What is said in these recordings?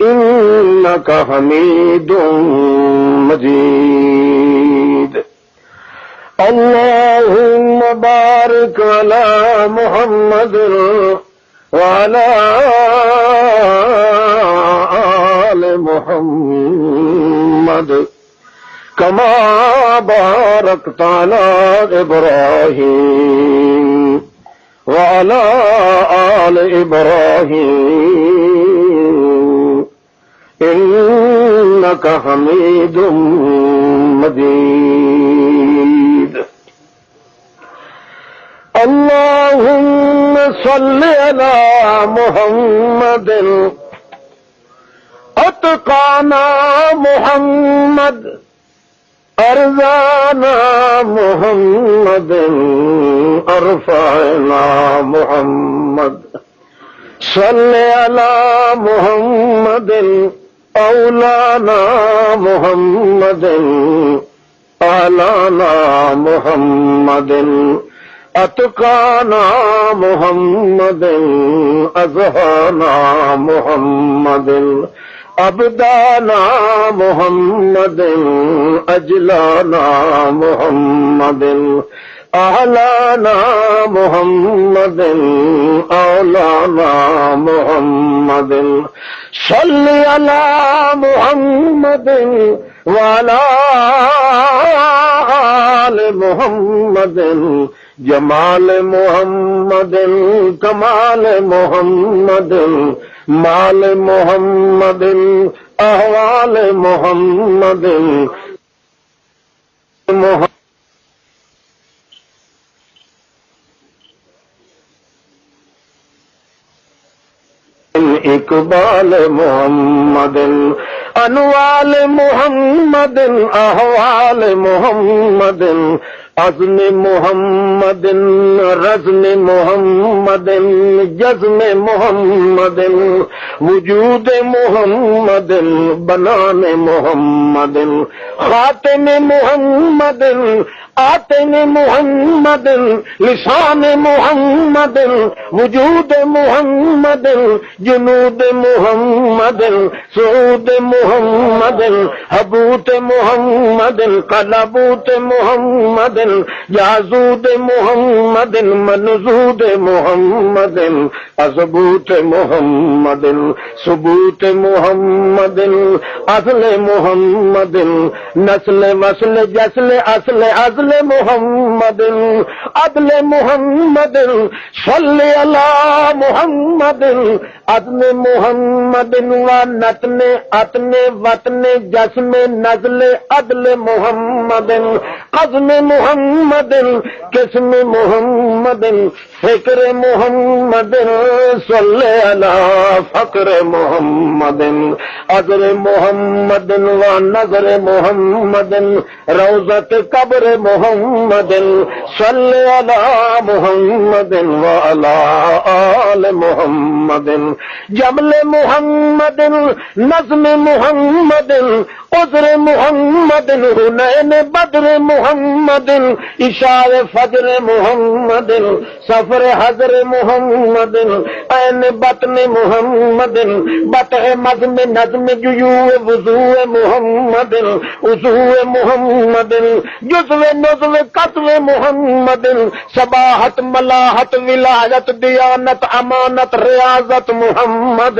إنك حميد مجيد. اللهم بارك على محمد وعلى آل محمد كما باركت على إبراهيم وعلى آل إبراهيم إنك حميد مجيد. اللهم صل على محمد اتقانا محمد ارزانا محمد ارفعنا محمد. صل على محمد اولانا محمد اعلانا محمد اتقانا محمد ازهانا محمد ابدانا محمد اجلانا محمد اعلانا محمد اولانا محمد. صل على محمد وعلى آل محمد جمال محمد کمال محمد مال محمد احوال محمد اقبال محمد انوال محمد احوال محمد عزم محمد رزم محمد جزم محمد وجود محمد بنان محمد خاتم محمد آتم محمد لسان محمد وجود محمد جنود محمد سعود محمد حبوت محمد قلبوت محمد جازود محمد منزود محمد اثبوت محمد ثبوت محمد اصل محمد نسل وصل جسل اصل ازل محمد عدل محمد صل على محمد عدل محمد ونتن اتن وطن جسم نزل عدل محمد قسم محمد قسم محمد فکر محمد صل على فقر محمد عذر محمد ونظر محمد روضة قبر محمد صل على محمد وعلى آل محمد جمل محمد نظم محمد عذر محمد حنین بدر محمد اشار فجر محمد سفر حضر محمد عین بطن محمد بطح مزم نظم جیوع وضوع محمد وضوع محمد جزو نزو قطو محمد صباحت ملاحت ولایت دیانت امانت ریاضت محمد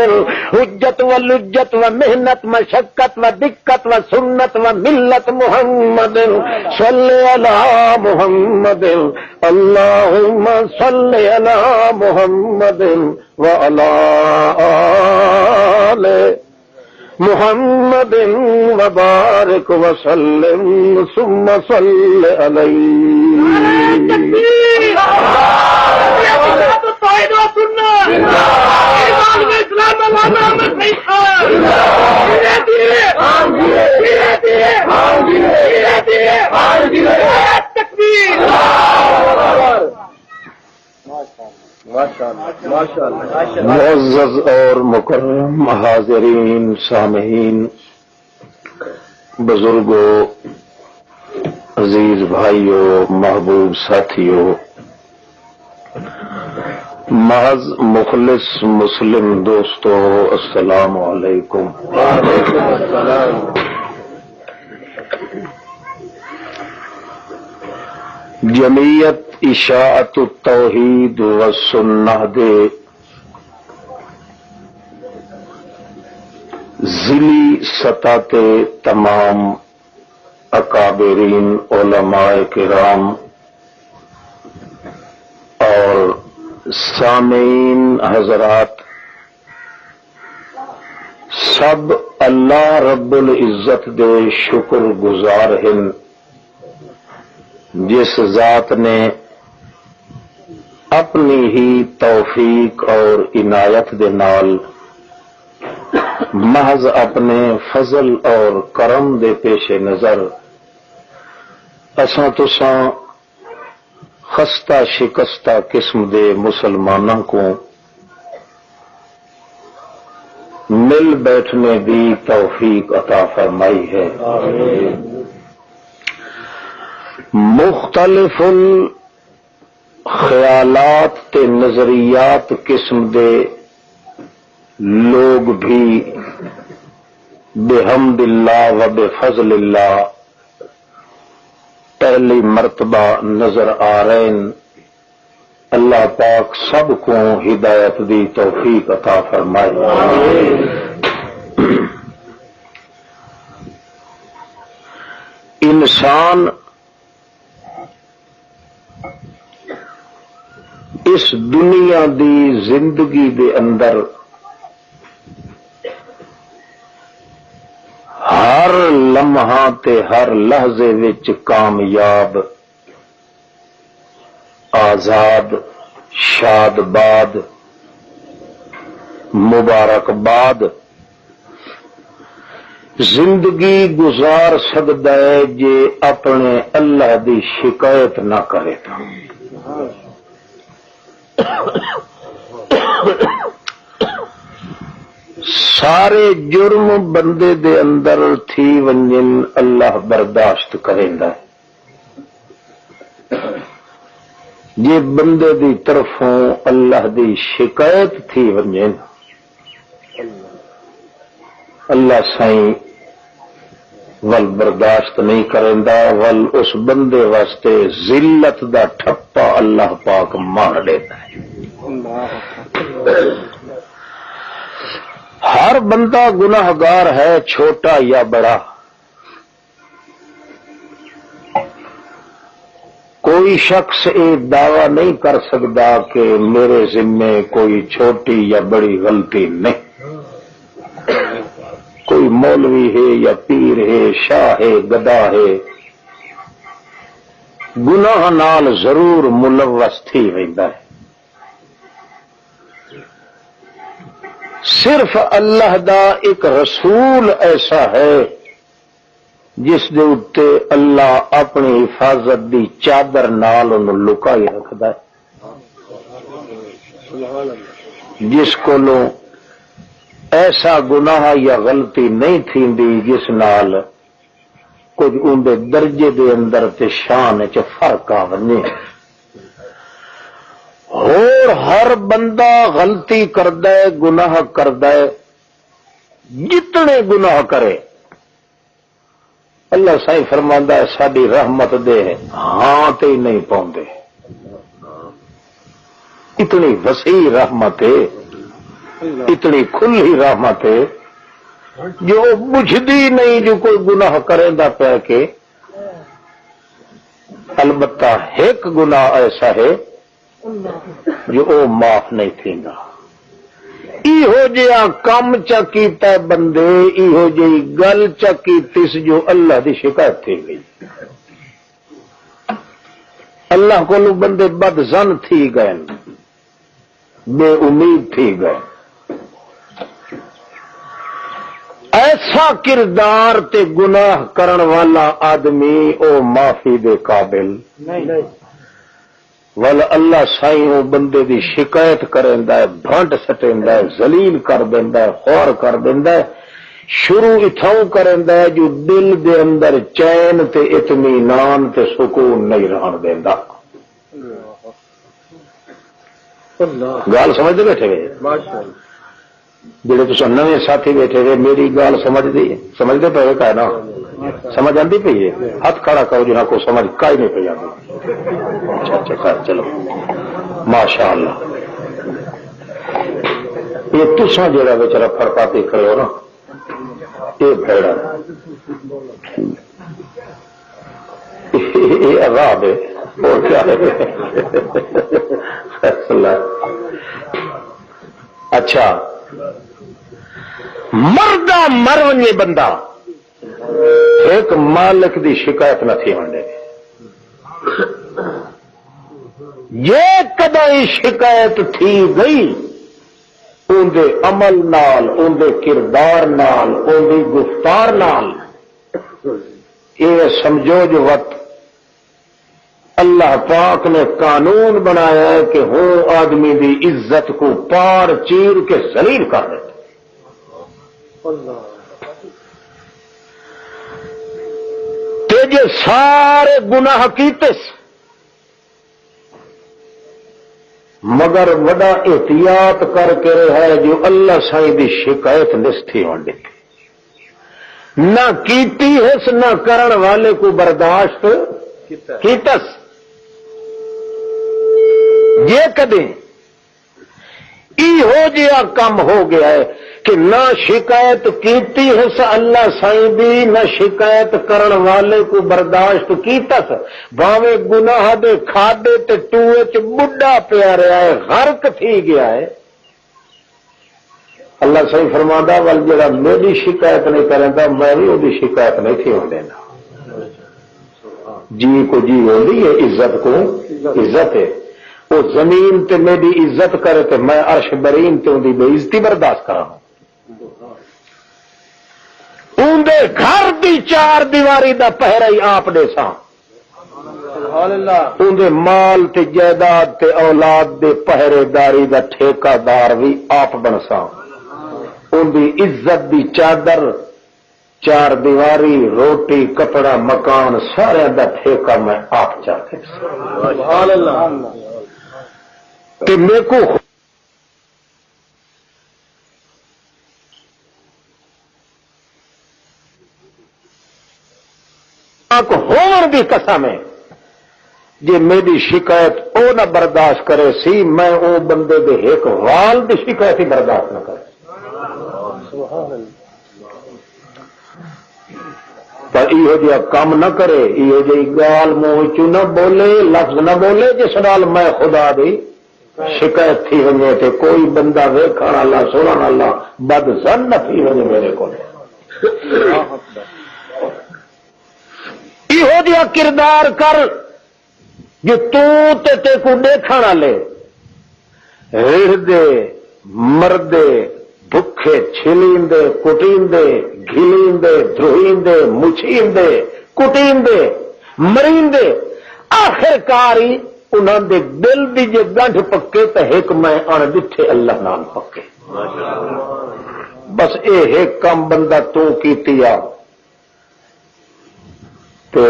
حجت و لجت و محنت مشقت و دقت و سنت و ملت محمد صل علی محمد اللهم صل علی محمد وعلى آل محمد وبارك وسلم ثم صل عليه. معزز اور مکرم حاضرین سامعین بزرگوں عزیز بھائیوں محبوب ساتھیوں محض مخلص مسلم دوستو السلام علیکم. جمعیت اشاعت التوحید والسنہ دے ضلعی سطح تے تمام اکابرین علماء کرام اور سامعین حضرات سب اللہ رب العزت دے شکر گزار ہیں جس ذات نے اپنی ہی توفیق اور عنایت دے نال محض اپنے فضل اور کرم دے پیش نظر اساں تساں خستہ شکستہ قسم دے مسلمانوں کو مل بیٹھنے دی توفیق عطا فرمائی ہے. مختلف خیالات تے نظریات قسم دے لوگ بھی بحمد اللہ و بفضل اللہ پہلی مرتبہ نظر آ رہے ہیں. اللہ پاک سب کو ہدایت دی توفیق عطا فرمائے. انسان اس دنیا دی زندگی دے اندر ہر لمحہ تے ہر لحظے وچ کامیاب آزاد شاد باد مبارکباد زندگی گزار سکتا ہے جے اپنے اللہ دی شکایت نہ کرے تو. سارے جرم بندے دے اندر تھی ونجن اللہ برداشت کریندا ہے. جے بندے دی طرفوں اللہ دی شکایت تھی ونجن اللہ سائیں ول برداشت نہیں کریندا ول اس بندے واسطے ذلت دا ٹھپا اللہ پاک مار دیتا ہے. ہر بندہ گناہگار ہے چھوٹا یا بڑا. کوئی شخص یہ دعویٰ نہیں کر سکتا کہ میرے ذمے کوئی چھوٹی یا بڑی غلطی نہیں. کوئی مولوی ہے یا پیر ہے شاہ ہے گدا ہے گناہ نال ضرور ملوث تھی ویندا ہے. صرف اللہ دا ایک رسول ایسا ہے جس دے اتے اللہ اپنی حفاظت دی چادر نال انہوں لکائی رکھدا ہے. جس کولوں ایسا گناہ یا غلطی نہیں تھیندی جس نال کچھ اندے درجے دے اندر تے شان چ فرق آ ونے. اور ہر بندہ غلطی کردا ہے گناہ کردا ہے. جتنے گناہ کرے اللہ سائیں فرماندا ہے ساڈی رحمت دے ہاں تے ہی نہیں پاؤندے. اتنی وسیع رحمت ہے اتنی کھلی رحمت ہے جو بجھدی نہیں جو کوئی گناہ کرے دا پہ کے. البتہ ایک گناہ ایسا ہے جو او معاف نہیں تھیندا. ایہو جہا کم چا کیتا ہے بندے ایہو جہی گل چا کیتس جو اللہ دی شکایت تھی گئی. اللہ کو بندے بد زن تھی گئے بے امید تھی گئے. ایسا کردار تے گناہ کرن والا آدمی او معافی دے قابل نہیں. ول اللہ سائیں وہ بندے دی شکایت کریندا ہے بھانٹ سٹیندا ہے ذلیل کر دیندا ہے خوار کر دیندا ہے. شروع اتھوں کریندا ہے جو دل دے اندر چین تے اطمینان تے سکون نہیں رہن دیندا. گال سمجھتے بیٹھے گئے جڑے تو نویں ساتھی بیٹھے ہوئے میری گال سمجھتے پے کا نا سمجھ آتی پی ہے ہاتھ کھڑا کرو جنہوں کو سمجھ کا ہی نہیں پی آتی اچھا چلو ماشاء اللہ یہ تسا جڑا بیچارا فرقاتی کھڑے ہو نا یہ بھڑا یہ عذاب ہے اور کیا ہے اچھا مردہ مر ونجے بندہ ایک مالک دی شکایت نہ تھی ونڈے یہ کدی شکایت تھی گئی ان دے عمل نال ان دے کردار نال ان دی گفتار نال یہ سمجھو جو وقت اللہ پاک نے قانون بنایا ہے کہ ہو آدمی دی عزت کو پار چیر کے ذلیل کر دیتے تیجے سارے گناہ کیتے مگر وڈا احتیاط کر کے رہا ہے جو اللہ سائیں دی شکایت نستھی ونڈی نہ کیتی ہس نہ کرن والے کو برداشت کیتس یہ کدیں ہو جیا کم ہو گیا ہے کہ نہ شکایت کیتی ہس اللہ سائیں دی نہ شکایت کرن والے کو برداشت کیتس باوے گناہ دے کھادے تے ٹوئے چ بڈھا پیا رہا ہے غرق تھی گیا ہے اللہ سائیں فرماندہ ول جڑا میری شکایت نہیں کرتا میں بھی وہی شکایت نہیں تھی ہوں دینا جی کو جی ہوتی ہے عزت کو عزت ہے وہ زمین تے میری عزت کرے تے میں عرش برین تے ان دی بے عزتی برداشت کرا ہوں اندے گھر دی چار دیواری دا پہرا ہی آپ دے سا اندے مال تے جائیداد تے اولاد دے پہرے داری دا ٹھیکہ دار بھی آپ بن سا ان دی عزت دی چادر چار دیواری روٹی کپڑا مکان سارے دا ٹھیکہ میں آپ چاہتے کہ میرے کو ہون دی قسم ہے جی میری شکایت او نہ برداشت کرے سی میں او بندے دے ایک وال دی شکایت ہی برداشت نہ کرے پر یہ جہاں کام نہ کرے یہ جی گال منہ چ نہ بولے لفظ نہ بولے جس نال میں خدا دی شکایت تھی وجے تے کوئی بندہ ویکھن والا سنن والا بد زن نہ تھی وجے میرے کو یہ جہاں کردار کر جو تے کو دیکھن والے رڑدے مردے بھکھے چھلیندے کٹیندے گھلیندے دروہیندے مچھیندے کٹیندے مریندے آخر کاری انہوں دے دل دی جے گنڈ پکے تو ایک میں ان ڈٹھے اللہ نام پکے بس اے ایک کم بندہ تو کیتیا تے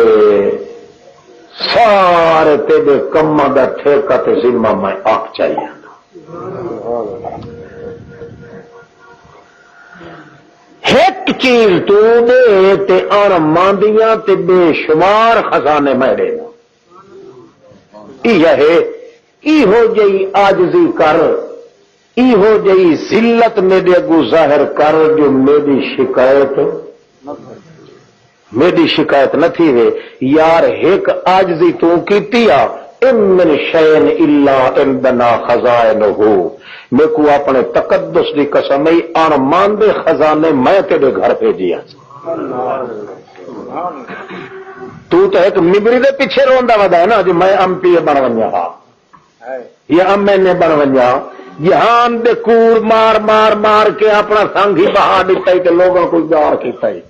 سارے تیرے کما دا ٹھیکہ تے ذمہ میں آپ چاہیے ایک چیز تو دے تے ان ماندیاں تے بے شمار خزانے میں دینا ہو جئی آجزی کر ہو جئی ذلت میرے اگو ظاہر کر جو میری شکایت نہ تھی وے یار ایک آجزی تو کیتی ان من شین الا عندنا خزائنہ میں کو اپنے تقدس دی قسم ای ان ماندے خزانے میں تیرے گھر بھیجیا تو ایک ممبری دے پیچھے روندا ودا ہے نا جو میں ایم پی بن ونجا ہاں یا ایم این اے بن ونجا جہان دے کور مار مار مار کے اپنا سنگ ہی بہا دیتا ہے کہ لوگوں کو جار کیتا ہے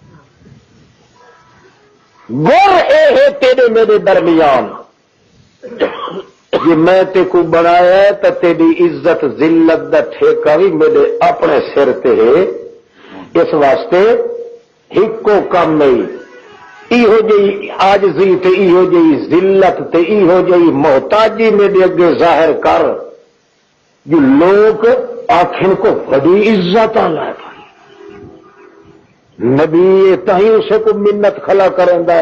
گر اے ہے تیرے میرے درمیان یہ میں تے کو بنایا ہے تو تیری عزت ذلت دا ٹھیکہ بھی میرے اپنے سر تے ہے اس واسطے ہکو کم نہیں ایہو جئی عاجزی تے ایہو جئی ذلت تے ایہو جئی محتاجی میرے اگے ظاہر کر جو لوگ آخر کو بڑی عزت آ نبی تھی اسے کو منت کھلا کریں دا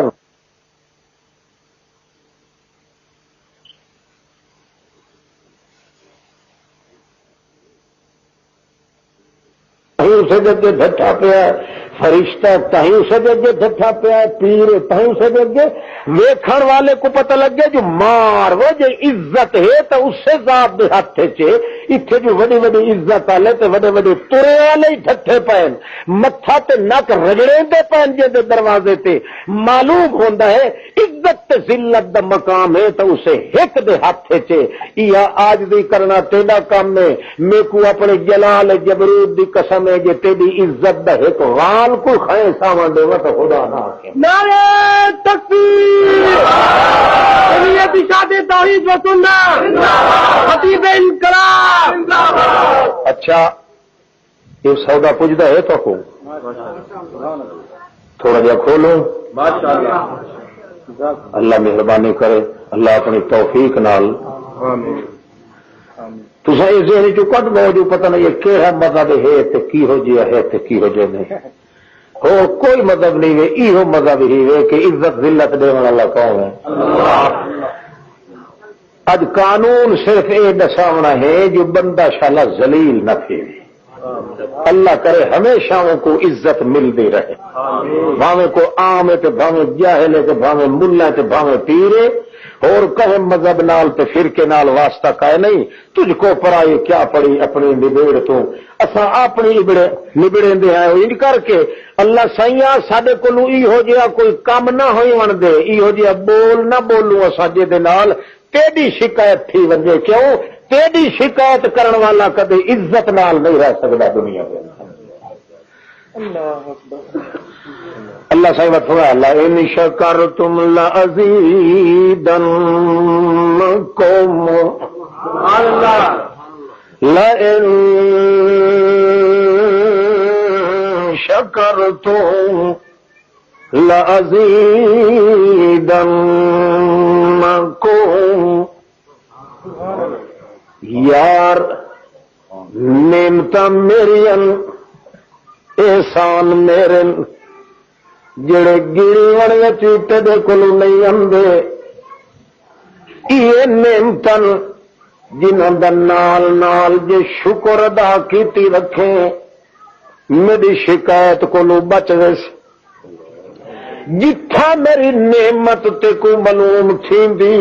اسے جگہ ڈٹھا پیا فرشتہ تھی اسے جگہ ڈٹھا پیا پیر تھی اسے جگہ ویکھن والے کو پتہ لگ گیا جو مار وہ جو عزت ہے تو اس سے ذات دے ہاتھ چے اتنے جو وڈی وڈی عزت والے تے وڈے وڈے ترے والے ہی ٹھٹھے پین متھا تے نک رگڑے دے پین جے دے دروازے تے معلوم ہوندا ہے عزت تے ذلت دا مقام ہے تو اسے ایک دے ہاتھ چے یا آج دی کرنا تیرا کام ہے میں کو اپنے جلال جبروت دی قسم ہے جے تیری عزت دا ایک غال کو کھائے سامان دے تو خدا نہ آکے نعرہ تکبیر جمعیت شادی توحید و سنت خطیب انقلاب اچھا یہ سودا پوجتا ہے تو کو تھوڑا جہا کھولو اللہ مہربانی کرے اللہ اپنی توفیق نال تسا یہ ذہن چ کٹ دو جو پتہ نہیں کہڑا مذہب ہے تے کی ہو جیا ہے تے کی ہو جائے نہیں ہو کوئی مذہب نہیں ہے یہ مذہب ہی ہے کہ عزت ذلت دینے والا کون ہے اج قانون صرف یہ دساونا ہے جو بندہ شالا ذلیل نہ تھے اللہ کرے ہمیشہ کو عزت ملتی رہے بھاوے کو عام ہے تو بھاوے جاہل ہے تو بھاوے ملا ہے تو بھاوے پیرے اور کہیں مذہب نال تے فرقے نال واسطہ کہے نہیں تجھ کو پڑھائی کیا پڑی اپنی نبیڑ تو اساں اپنی نبڑے دے آئے ان کر کے اللہ سائیاں ساڈے کولو ای ہو جیا کوئی کام نہ ہوئی ون دے ای ہو جیا بول نہ بولوں اساں جے دے نال تیری شکایت تھی ونجے کیوں تیری شکایت کرن والا کدے عزت نال نہیں رہ سکدا دنیا میں اللہ صاحب فرمایا لئن شکرتم لأزیدنکم لئن شکرتم لأزیدنکم یار نعمت میری احسان میرے جڑے گیڑی وڑے چیٹے دے کولو نہیں آندے یہ نعمتن جنہاں دا نال نال جے شکر ادا کیتی رکھے میری شکایت کولو بچ ویس جتھا میری نعمت تے کو ملوم تھیندی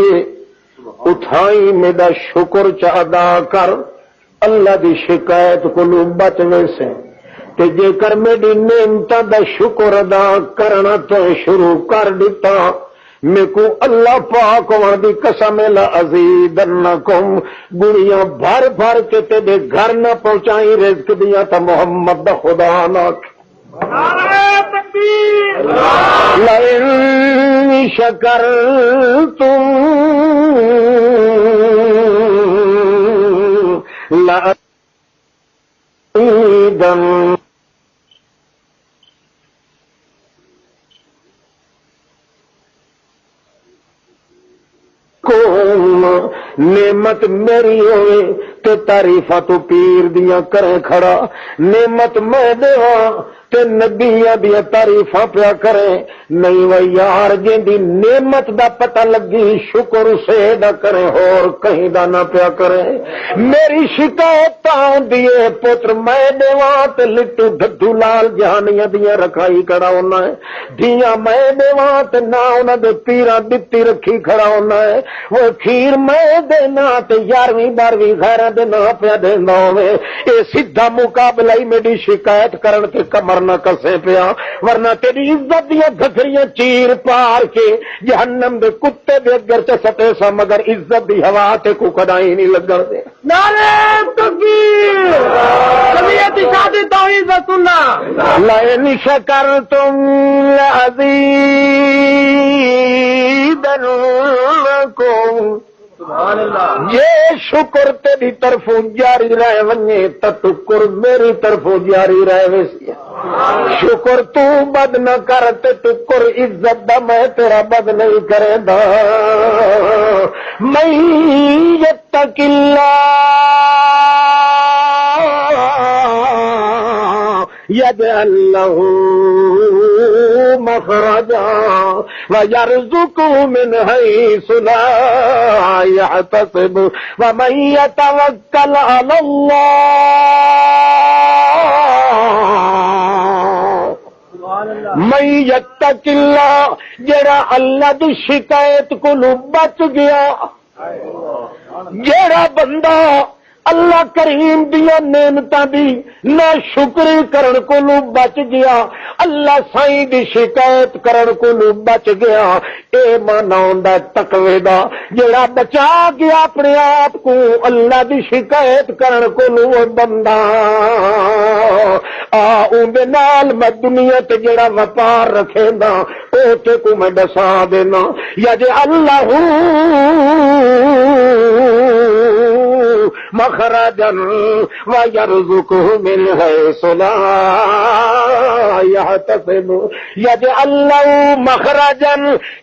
اتھائی میرا شکر چا ادا کر اللہ دی شکایت کولو بچ ویسے تے جے کر میری نعمت دا شکر ادا کرنا تو شروع کر دیتا میں کو اللہ پاک وہاں دی قسم لأزیدنکم گڑیاں بھر بھر کے تیرے گھر نہ پہنچائی رزق دیا تا محمد دا خدا نہ لئن شکرتم لأزیدنکم نعمت میری ہوئے تے تعریفاں تو پیر دیاں کریں کھڑا نعمت میں دیواں تے نبیاں دیاں تعریفاں پیا کریں نہیں وہ یار جن دی نعمت دا پتہ لگی شکر اسے نہ کریں اور کہیں دا نہ پیا کریں میری شکایت تاں دیے پتر میں دیواں تے لٹو ڈھڈو لال جہانیاں دیاں رکھائی کھڑا ہونا ہے دیاں میں دیواں تے نہ انہاں دے پیراں دتی رکھی کھڑا ہونا ہے وہ کھیر میں دینا تے 11ویں 12ویں غیراں دے نہ پیا دیندا ہوے اے سیدھا مقابلہ ہی میری شکایت کرن تے کمر نہ کسے پیا ورنہ تیری عزت دیاں گھگریاں چیر پار کے جہنم دے کتے دے اگر تے سٹے سا مگر عزت دی ہوا تے کو کدائی نہیں لگن دے نعرہ تکبیر جمعیت شادی توحید و سنت لئن شکرتم لأزیدنکم سبحان اللہ یہ شکر تیری طرفوں جاری رہ ونجے تشکر میری طرفوں جاری رہ ویسی شکر تو بد نہ کر تے ٹکر عزت دا میں تیرا بد نہیں کرے دا من یتق اللہ یجعل لہ مخرجا ویرزقہ من حیث لا یحتسب ومن یتوکل علی اللہ من یتق اللہ جڑا اللہ دی شکایت کو بچ گیا جڑا بندہ اللہ کریم دیا نعمتاں دی نہ شکری کرن کو بچ گیا اللہ سائیں دی شکایت کرن کو بچ گیا اے مانا ہوندا تقوی دا جڑا بچا گیا اپنے آپ کو اللہ دی شکایت کرن کو بندہ اون دے نال میں دنیا تے جڑا وپار رکھیندا او تے کو میں دسا دینا یا جے اللہ مخرجا ويرزقه من حيث لا يحتسب يجعل له مخرجا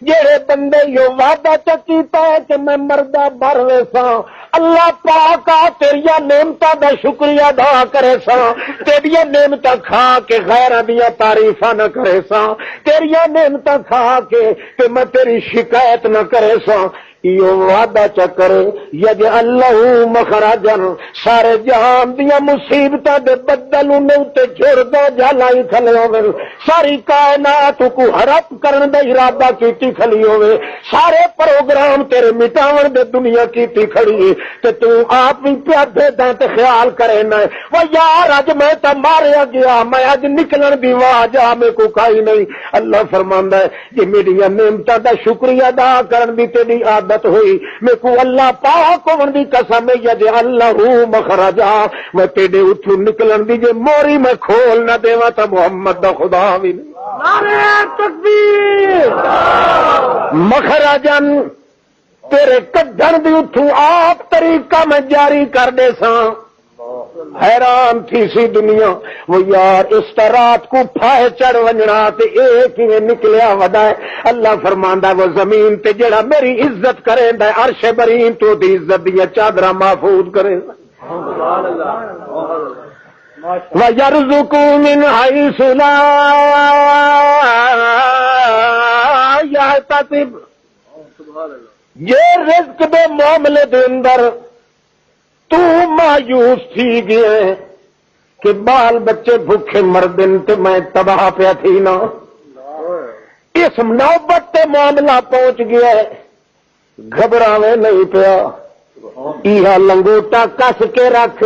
جڑے بندے یو وعدہ کیتا ہے کہ میں مردہ بھر ویسا اللہ پاک تیریا نعمتاں دا شکریہ ادا کرے سا تیریا نعمتاں کھا کے غیراں دیا تعریفاں نہ کرے سا تیریا نعمتاں کھا کے کہ میں تیری شکایت نہ کرے سا یہ وعدہ چکر یج اللہ مخرجا سارے جہان دیا مصیبتاں دے بدل انہوں تے جھڑ دے جالائی کھلے ہوئے ساری کائنات کو حرپ کرن دے ارادہ کیتی کھلی ہوئے سارے پروگرام تیرے مٹاون دے دنیا کیتی کھڑی ہے تے تو آپ بھی پیادے دیں تے خیال کرے نہ وہ یار اج میں تا ماریا گیا میں اج نکلن دی واج میں کو کھائی نہیں اللہ فرماندا ہے کہ میری نعمتاں دا شکریہ ادا کرن دی تیری عادت ہوئی میں کو اللہ پاک ہون دی قسم یج اللہ مخرجا میں تیرے اتھوں نکلن دی جے موری میں کھول نہ دیواں تے محمد دا خدا وی نہیں نعرہ تکبیر مخرجن تیرے کڈھن دی اتھوں آپ طریقہ میں جاری کر دے ساں حیران تھی سی دنیا وہ یار اس رات کو پھائے چڑھ ونجنا تے ایک ہی نکلیا ودا ہے اللہ فرماندا وہ زمین تے جڑا میری عزت کریندا ہے عرش برین تو دی عزت دی چادر محفوظ کرے سبحان اللہ وَيَرْزُقُ مِنْ حَيْثُ لَا يَحْتَسِبُ یہ رزق دے معاملے دے اندر تو مایوس تھی گئے کہ بال بچے بھوکے مردن تے میں تباہ پیا تھی نا اس نوبت تے معاملہ پہنچ گیا گھبراوے نہیں پیا یہ لنگوٹا کس کے رکھ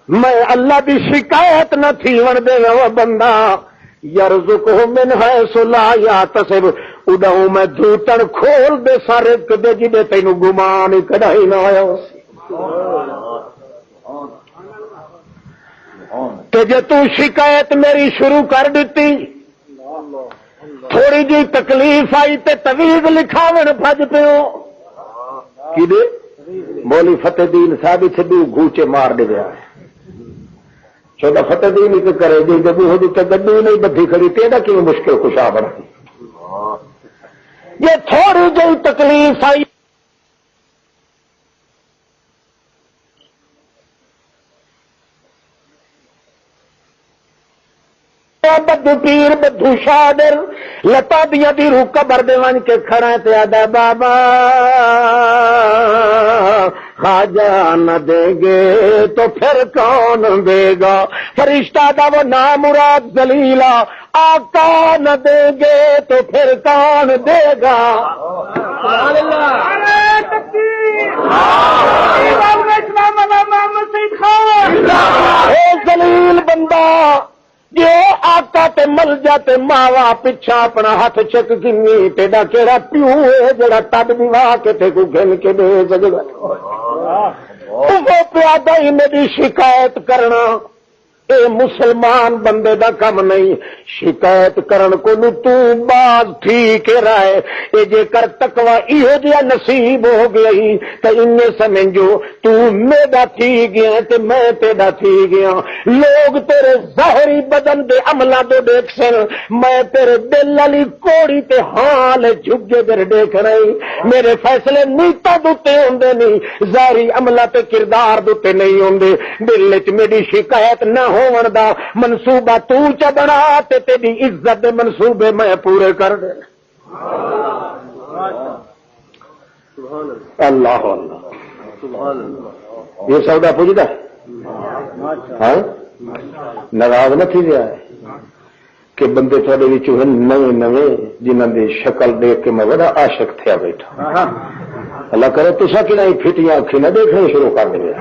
میں اللہ دی شکایت نہ تھی ون دے وہ بندہ یرزقہ من حیث لا یحتسب اڈاؤں میں دھوتن کھول دے سارے کدے جدے تینوں گمان کڑائی نہ آیا کہ جے تو شکایت میری شروع کر دیتی تھوڑی جی تکلیف آئی تے تویز لکھاون بھج پیو کی دے مولی فتح دین صاحب چھڈو گھوچے مار دے گیا چودہ فتح دین ہی کرے جی جب ہو جی گڈو نہیں بدھی کھڑی تیرا کیوں مشکل خوشا بڑھ یہ تھوڑی جی تکلیف آئی بدھو پیر بدھو شادر لتا دیا دی روح قبر دے ون کے کھڑا تے آدا بابا خواجہ نہ دے گے تو پھر کون دے گا فرشتہ دا وہ نام مراد ذلیلا آقا نہ دے گے تو پھر کون دے گا سبحان اللہ نعرہ تکبیر امام اسلام محمد سید خان اے ذلیل بندہ یہ آقا تے مل جاتے ماوا پچھا اپنا ہاتھ چک گنی تیرا کیڑا پیو ہے جڑا تب بھی واہ کے تے کو گن کے دے سکدا وہ پیادہ ہی میری شکایت کرنا اے مسلمان بندے دا کم نہیں شکایت کرن کو نو تو باز ٹھیک رائے اے جے کر تقوی ایہو جیا نصیب ہو گئی تے انہیں سمجھو تو میرا تھی گیا تے میں تیرا تھی گیا لوگ تیرے ظاہری بدن دے عملہ دے دیکھ سن میں تیرے دل علی کوڑی تے حال جھگے در دیکھ رہی میرے فیصلے نیتا دوتے ہوندے نہیں ظاہری عملہ تے کردار دوتے نہیں ہوندے دل وچ میری شکایت نہ ہون دا منصوبہ تو چا بنا تے تیری عزت دے منصوبے میں پورے کر دے اللہ اللہ یہ سودا پوجدا ہاں ناراض نہ تھی جائے کہ بندے تھوڑے وچوں نویں نویں جنہاں دی شکل دیکھ کے میں بڑا عاشق تھیا بیٹھا اللہ کرے تساں کہ نہیں پھٹیاں اکھی نہ دیکھنے شروع کر دے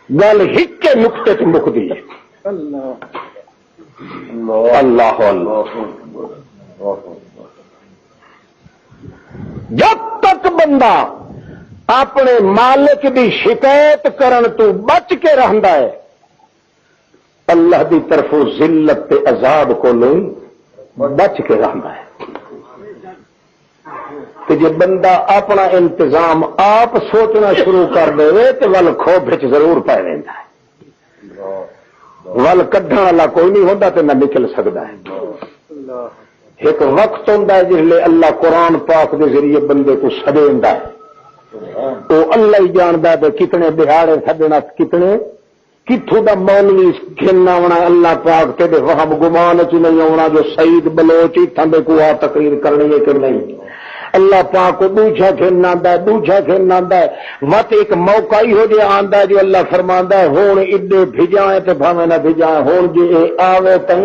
گل ہک کے نقطے تے مکدی اللہ اللہ جب تک بندہ اپنے مالک دی شکایت کرن تو بچ کے رہندا ہے اللہ دی طرف ذلت تے عذاب کو نہیں بچ کے رہندا ہے کہ جب بندہ اپنا انتظام آپ سوچنا شروع کر دے تو ول کھوب ضرور پی رہتا ہے ول کڈھن والا کوئی نہیں ہوتا تو نہ نکل سکتا ہے ایک وقت ہوتا ہے جس لیے اللہ قرآن پاک کے ذریعے بندے کو سدیندا ہے وہ اللہ ہی جانتا ہے کتنے دہاڑے سدنا کتنے کتوں کا مولوی گھن آنا اللہ پاک تیرے وہم گمان چ نہیں آنا جو سعید بلوچ اتنے کو آ تقریر کرنی ہے کہ نہیں اللہ پاک کو دوجا گھن آتا ہے دوجا گھن آتا ہے مت ایک موقع ہی ہو جائے آتا ہے جو اللہ فرماندا ہے ہوں ایڈے بھجائیں تو بھاویں نہ بھجائیں ہوں جی آوے تو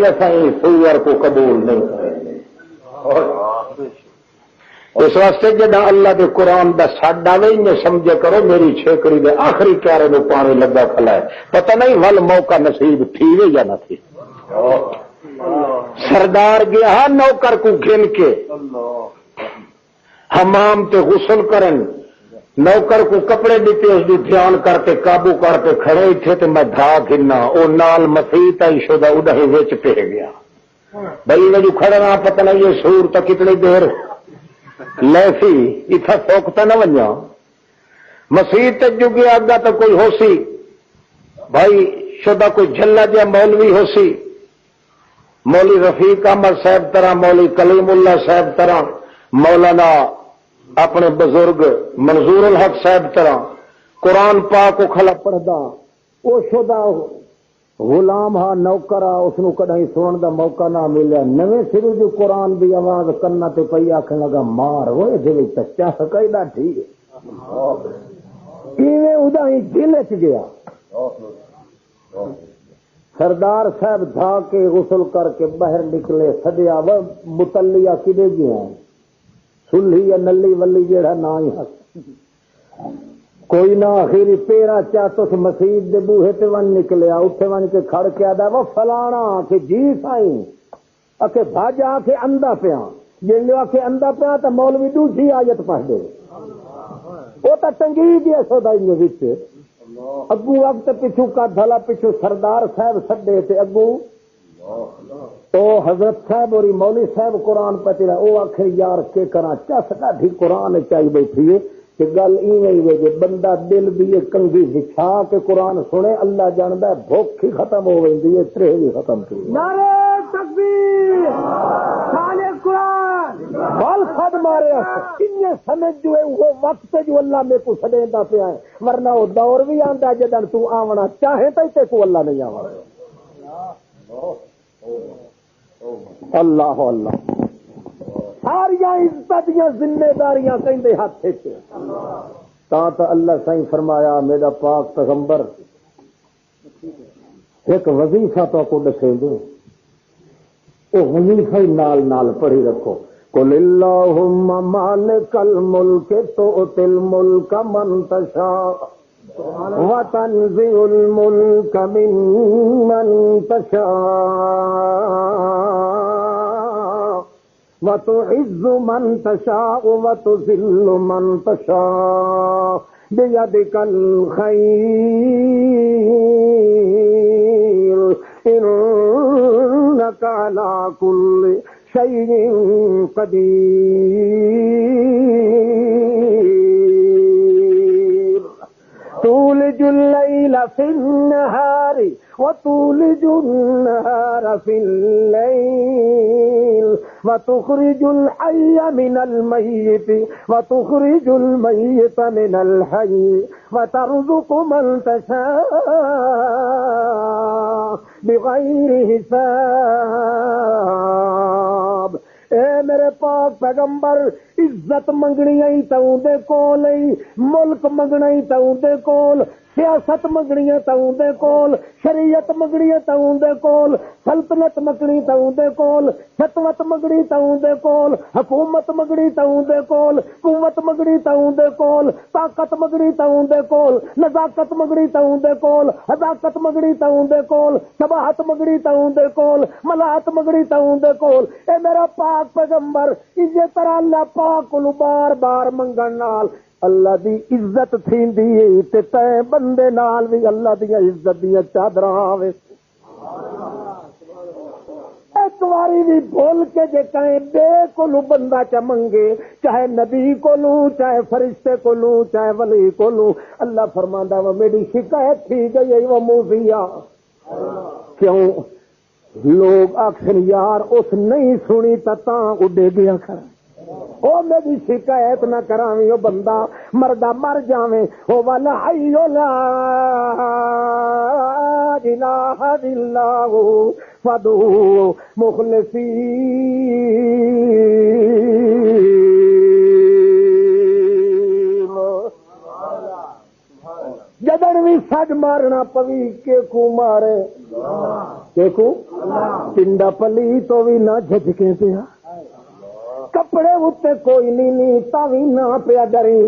سور کو قبول نہیں کرے اس واسطے جدا اللہ دے قرآن دا ساڈا نہیں سمجھے کرو میری چھیکڑی دے آخری پیارے نو پانی لگا کھلا ہے پتہ نہیں ول موقع نصیب تھی وے یا نہ تھی سردار گیا نوکر کو گھن کے حمام تے غسل کرن نوکر کو کپڑے دیتے اس دی دھیان کرتے قابو کرتے کھڑے تھے تے میں دھا گھنا او نال مسیح آئی شدہ اڈھے وچ پہ گیا بھائی میں جو کھڑا پتہ نہیں یہ سور تا کتنی دیر لیسی اتھا سوکتا نہ ونجا مسیح تک جو گیا آگا تو کوئی ہو سی بھائی شدہ کوئی جھلا جا مولوی ہو سی مولوی رفیق احمد صاحب طرح مولوی کلیم اللہ صاحب طرح مولانا اپنے بزرگ منظور الحق صاحب طرح قرآن پاک کو کھلا پڑھدا وہ شدہ غلام ہا نوکر آ اس نو کدی سنن دا موقع نہ ملیا نویں سرو جو قرآن دی آواز کرنا تے پئی آکھن لگا مار ہوئے جے سچا سکیدا ٹھیک ایویں ادا ہی دل وچ گیا سردار صاحب دھا کے غسل کر کے باہر نکلے سدیا و متلیا کدے گیا سلھی یا نلی ولی جیڑا نا ہی کوئی نہ آخری پیرا چاہتو سے مسجد دے بوہے تے ون نکلیا اٹھے ون کے کھڑ کے آدھا وہ فلانا کہ جی سائیں اکھے بھاجا آکھے اندھا پیا جن لو آکھے اندھا پیا تا مولوی دوسری آیت پڑھ دے وہ تا ٹنگی دیا سودائی میں وچ اگو وقت پچھو کا دھلا پچھو سردار صاحب سڈے تے اگو تو حضرت صاحب اور مولوی صاحب قرآن پتی رہا وہ آخر یار کے کرا چس ڈاڈی قرآن چاہیے بیٹھی ہے کہ گل ایویں جی بندہ دل دی کنگھی بچھا کے قرآن سنے اللہ جاندا ہے بھوک ہی ختم ہو گئی ہے ترے بھی ختم کی نعرہ تکبیر خالق قرآن بال خد مارے ان سمجھ جو ہے وہ وقت جو اللہ میں کو سڈیندا پیا ہے ورنہ وہ دور بھی آندا جدن تو آونا چاہے تے کو اللہ نہیں آونا اللہ اللہ ساریا عزت دیا ذمہ داریاں کہندے ہاتھ تا اللہ سائیں فرمایا میرا پاک پیغمبر ایک وظیفہ تو کو دسے دو وہ وظیفہ ہی نال نال پڑھی رکھو قل اللہم مالک الملک تؤتی الملک من تشاء وتنزع الملك ممن تشاء وتعز من تشاء وتذل من تشاء بيدك الخير على كل شيء قدير تولج الليل في النهار وتولج النهار في الليل وتخرج الحي من الميت وتخرج الميت من الحي وترزق من تشاء بغير حساب. اے میرے پاک پیغمبر عزت منگنی آئی تو دے کول ملک منگنا ہی تو دے کول سیاست منگنی ہے تو دے کول شریعت منگنی ہے تو دے کول سلطنت منگنی تو دے کول ستوت منگنی تو دے کول حکومت منگنی تو دے کول قوت منگنی تو دے کول طاقت منگنی تو دے کول نزاکت منگنی تو دے کول حداقت منگنی تو دے کول شباہت منگنی تو دے کول ملاحت منگنی تو دے کول. اے میرا پاک پیغمبر اسی طرح اللہ پاک کو بار بار منگن نال اللہ دی عزت تھیندی ہے تے تے بندے نال بھی اللہ دی عزت دی چادراں آوے. ایک واری بھی بھول کے جے کہیں بے کولو بندہ چا منگے چاہے نبی کولو چاہے فرشتے کولو چاہے ولی کولو اللہ فرماندا وہ میری شکایت تھی گئی وہ موذیہ. کیوں لوگ اکثر یار اس نہیں سنی تاں اڈے گیا کھڑا او میری شکایت نہ کراویں او بندہ مردہ مر جاویں او والا حی لا الہ الا ہو فدعو مخلصین. جدن بھی سج مارنا پوی کے کو مارے دیکھو پنڈا پلی تو بھی نہ جھجکے پیا کپڑے اتے کوئی نہیں تاوی نہ پیا ڈری